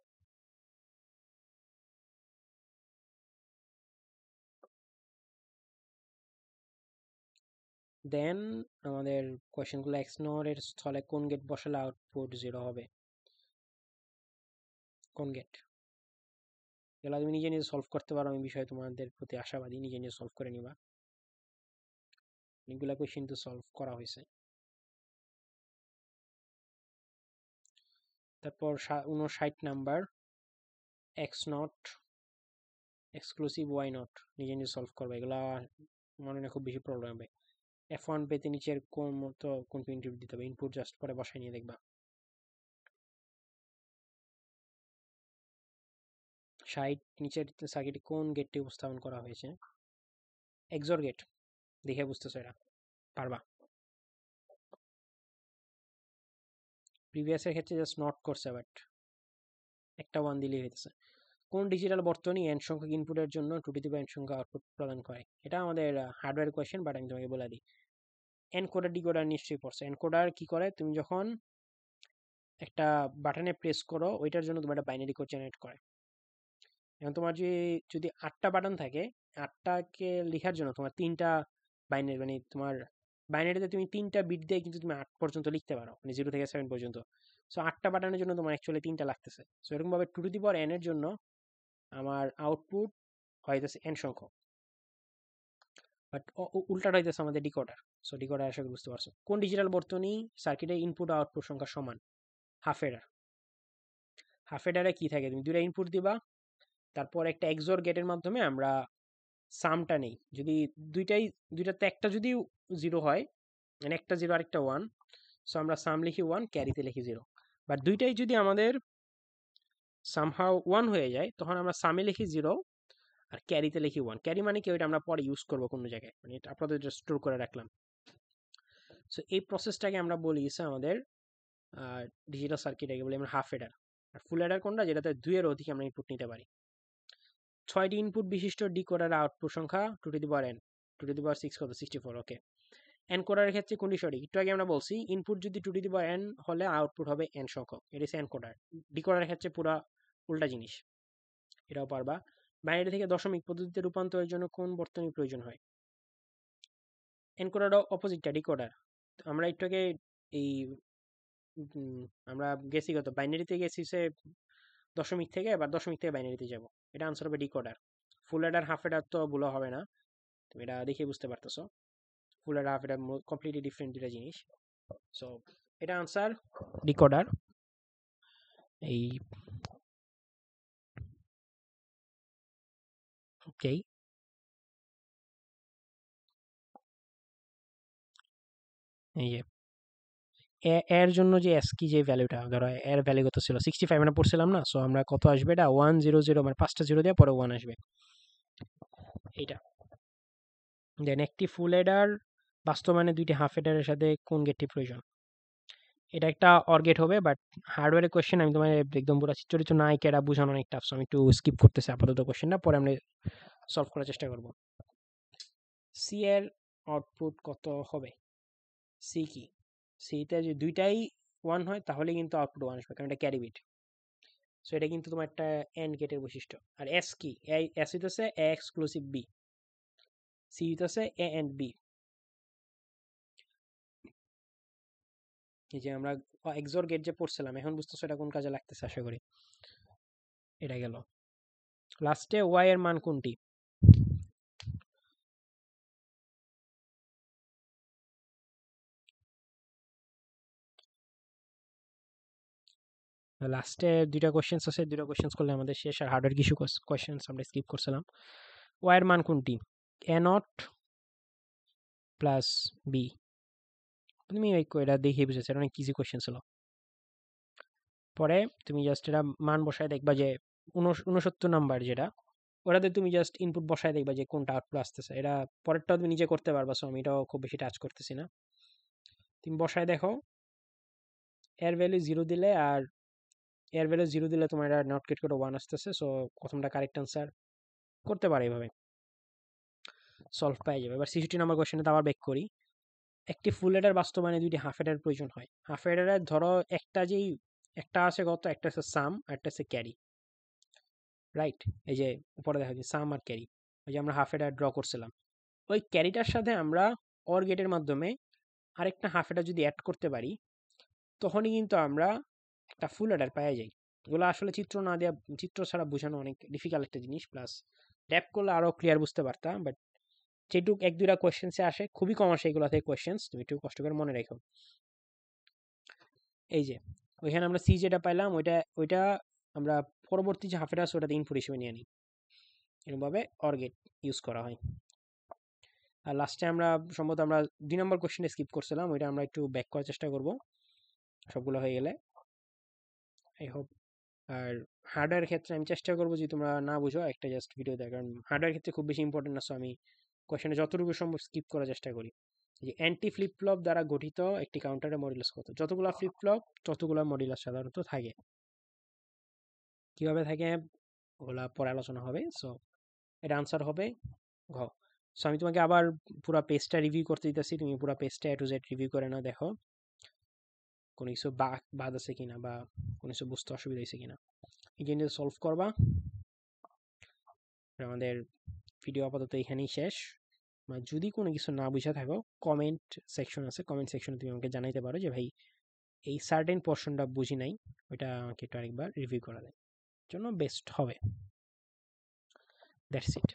Speaker 1: দেন আমাদের কোয়েশ্চেনগুলো এক্স নর এর স্থলে কোন গেট বসালে আউটপুট 0 হবে, কোন গেট, এগুলো তুমি নিজে নিজে সলভ করতে পারো, আমি বিষয়ে তোমাদের প্রতি আশাবাদী, নিজে নিজে সলভ করে নিবা। অনেকগুলো কোয়েশ্চেন তো সলভ করা হয়েছে। তারপর 59 number, X not exclusive Y not, নিজে নিজে সলভ করবে, এগুলা মনে না খুব বেশি প্রবলেম হবে। F1 পেতে নিচের কোন মতো কোন ইনপুট দিতে হবে, ইনপুট জাস্ট পরে বসাই নিয়ে দেখবা। 60 নিচের সার্কিটে কোন গেটটি উপস্থাপন করা হয়েছে, এক্সর গেট, দেখে বুঝতেছো এটা পারবা। প্রিভিয়াসের ক্ষেত্রে জাস্ট নট করছে, বাট একটা 1 দিলেই হইতেছে। কোন ডিজিটাল বর্তনী n সংখ্যক ইনপুটের জন্য 2 টু দি পাওয়ার n সংখ্যক আউটপুট প্রদান করে, এটা আমাদের হার্ডওয়্যার কোয়েশ্চেন, বাট আমি তোমাকে বলে দিই। এনকোডার ডিকোডার নিশ্চয়ই পড়ছে। এনকোডার কি করে, তুমি যখন একটা বাটনে প্রেস করো ওইটার জন্য তোমার একটা বাইনারি কোড জেনারেট করে। এখন তোমার যদি 8টা বাটন থাকে, 8টাকে লেখার জন্য তোমার 3টা বাইনারি, মানে তোমার বাইনারিতে তুমি 3টা বিট দিয়ে কিন্তু তুমি 8 পর্যন্ত লিখতে পারো, মানে 0 থেকে 7 পর্যন্ত। সো 8টা বাটনের জন্য তোমার অ্যাকচুয়ালি 3টা লাগতেছে। সো এরকম ভাবে 2 টু দি পাওয়ার n এর জন্য আমার আউটপুট হইতেছে n সংখ্যক, বাট উল্টাটা হইতেছে আমাদের ডিকোডার। সো ডিকোডার আশা করি বুঝতে পারছো। কোন ডিজিটাল বর্তনী সার্কিটে ইনপুট ও আউটপুট সংখ্যা সমান, হাফ এডার। হাফ এডারে কি থাকে, তুমি 2টা ইনপুট দিবা, তারপর একটা এক্সর গেটের মাধ্যমে আমরা সামটা নেই। যদি দুইটাতে একটা যদি 0 হয়, মানে একটা 0 আর একটা 1, সো আমরা সাম লিখি 1, ক্যারিতে লিখি 0। বাট দুইটাই যদি আমাদের সামহাউ 1 হয়ে যায়, তখন আমরা সামে লিখি 0 আর ক্যারিতে লিখি 1। ক্যারি মানে কি, ওইটা আমরা পরে ইউজ করবো কোনো জায়গায়, মানে এটা আপাতত স্টোর করে রাখলাম। সো এই প্রসেসটাকে আমরা বলি আমাদের ডিজিটাল সার্কিটকে বলি আমরা হাফ এডার। আর ফুল এডার কোনটা, যেটাতে 2 এর অধিক আমরা ইনপুট নিতে পারি। 6টি ইনপুট বিশিষ্ট ডিকোডার আউটপুট সংখ্যা 2 to the power n, 2 to the power 6 কত, 64। ওকে, এনকোডারের ক্ষেত্রে কোনটি সঠিক, একটু আগে আমরা বলছি ইনপুট যদি 2 টু দি পাওয়ার n হলে আউটপুট হবে n সংখ্যক, এটা হচ্ছে এনকোডার। ডিকোডারের ক্ষেত্রে পুরো উল্টা জিনিস, এটাও পারবা। বাইনারি থেকে দশমিক পদ্ধতিতে রূপান্তরের জন্য কোন বর্তনীর প্রয়োজন হয়, এনকোডার অপোজিটটা ডিকোডার। আমরা একটু আগে এই আমরা গেছি কত, বাইনারিতে গেছি সে দশমিক থেকে, আবার দশমিক থেকে বাইনারিতে যাব, এটা আনসার হবে ডিকোডার। ফুল এডার হাফ এডার তো ভুল হবে না, তুমি এটা দেখে বুঝতে পারতেছো। Full adder half adder completely different দুটা জিনিস। সো এটা আনসার ডিকোডার। এই ওকে, এই যে এর জন্য যে এসকি যে ভ্যালুটা, ধরো এর ভ্যালু কত ছিল 65 আমরা পড়ছিলাম না, সো আমরা কত আসবে, এটা 100, মানে 5টা 0 দিয়ে পরে 1 আসবে এইটা। দেন একটি ফুল এডার বাস্তবায়নে 2টি হাফ এডারের সাথে কোন গেটটি প্রয়োজন, এটা একটা অর গেট হবে, বাট হার্ডওয়্যারের কোয়েশ্চেন আমি তোমার একদম পুরো চিত্রিত নাই কেটা বোঝানো অনেক টাফ, সো আমি একটু স্কিপ করতেছি আপাতত কোয়েশ্চেনটা, পরে আমরা সলভ করার চেষ্টা করব। সি এর আউটপুট কত হবে, সি কি, সিতে যদি দুইটাই 1 হয় তাহলে কিন্তু আউটপুট 1 আসবে, কারণ এটা ক্যারি বিট। সো এটা কিন্তু তোমার একটা এন্ড গেটের বৈশিষ্ট্য। আর এস কি, এস হইতেছে এ এক্সক্লুসিভ বি, সি হইতেছে এ এন্ড বি। এই যে আমরা এক্সর গেট যে পড়ছিলাম, এখন বুঝতেছো এটা কোন কাজে লাগতেছে আশা করি। এটা গেল, লাস্টে ওয়াই এর মান কোনটি, লাস্টে 2টা কোশ্চেন্স আছে, 2টা কোশ্চেন্স করলে আমাদের শেষ। আর হার্ডওয়্যার কিছু কোশ্চেন্স আমরা স্কিপ করছিলাম। ওয়াই এর মান কোনটি, এ নট প্লাস বি। তুমি এটা দেখে বুঝেছো, এটা অনেক ইজি কোশ্চেন ছিল। পরে তুমি জাস্ট এটা মান বসায় দেখবা যে 69 নাম্বার যেটা, ওটাতে তুমি জাস্ট ইনপুট বসায় দেখবা যে কোনটা আউটপুট আসতেছে। এটা পরেরটাও তুমি নিজে করতে পারবা, সো আমি এটাও খুব বেশি টাচ করতেছি না। তুমি বসায় দেখো, এর ভ্যালু 0 দিলে আর এর ভ্যালু 0 দিলে তোমার এটা নট গেট করে 1 আসতেছে। সো প্রথমটা কারেক্ট আনসার করতে পারে, এইভাবে সলভ পাই যাবে। এবার 66 নাম্বার কোশ্চেনে আবার ব্যাক করি। একটি ফুল এডার বাস্তবায়নে 2টি হাফ এডার প্রয়োজন হয়। হাফ এডারের ধরো একটা আছে কত, একটা আছে সাম আর একটা আছে ক্যারি, রাইট? এই যে উপরে দেখা যায় সাম আর ক্যারি, ওই যে আমরা হাফ এডার ড্র করছিলাম, ওই ক্যারিটার সাথে আমরা অর গেটের মাধ্যমে আরেকটা হাফ অ্যাডার যদি অ্যাড করতে পারি, তখনই কিন্তু আমরা একটা ফুল অ্যাডার পাওয়া যাই। এগুলো আসলে চিত্র না দেওয়া, চিত্র ছাড়া বোঝানো অনেক ডিফিকাল্ট একটা জিনিস, প্লাস ট্যাপ করলে আরো ক্লিয়ার বুঝতে পারতাম, বাট যেটুক এক দুইটা কোয়েশ্চেন্সে আসে, খুবই কম আসে এগুলো থেকে কোয়েশ্চেন্স, তুমি একটু কষ্ট করে মনে রেখো। এই যে ওইখানে আমরা সি যেটা পাইলাম, ওইটা ওইটা আমরা পরবর্তী যে হাফ আছে ওটাতে ইনপুট হিসেবে নিয়ে নিই। এরকমভাবে অর গেট ইউজ করা হয়। আর লাস্টে আমরা সম্ভবত আমরা 2 নম্বর কোয়েশ্চেনে স্কিপ করছিলাম, ওইটা আমরা একটু ব্যাক করার চেষ্টা করব সবগুলো হয়ে গেলে। I hope. আর হার্ডওয়্যার ক্ষেত্রে আমি চেষ্টা করবো যদি তোমরা না বুঝো একটা জাস্ট ভিডিও দেয়, কারণ হার্ডওয়্যার ক্ষেত্রে খুব বেশি ইম্পর্টেন্ট না, সো আমি কোয়েশ্চেনে যতটুকু সম্ভব স্কিপ করার চেষ্টা করি। যে অ্যান্টি ফ্লিপ ফ্লপ দ্বারা গঠিত একটি কাউন্টারের মডুলাস কত? যতগুলো ফ্লিপ ফ্লপ ততগুলো মডুলাস সাধারণত থাকে। কিভাবে থাকে ওগুলা পরে আলোচনা হবে। সো এটা আনসার হবে ঘ। সো আমি তোমাকে আবার পুরো পেজটা রিভিউ করতে দিতেছি, তুমি পুরো পেজটা এ টু জেড রিভিউ করে নাও, দেখো কোনো কিছু বাদ আছে কিনা বা কোনো কিছু বুঝতে অসুবিধা হয়েছে কিনা। এই জিনিসটা সলভ করবা। আমাদের ভিডিও আপাতত এখানেই শেষ। যদি কোনো কিছু না বুঝে থাকো, কমেন্ট সেকশন আছে, কমেন্ট সেকশনে তুমি আমাকে জানাইতে পারো যে ভাই এই সার্টেন পোর্শনটা বুঝি নাই, ওইটা আমাকে একটু আরেকবার রিভিউ করা দেয়, জন্য বেস্ট হবে। That's it.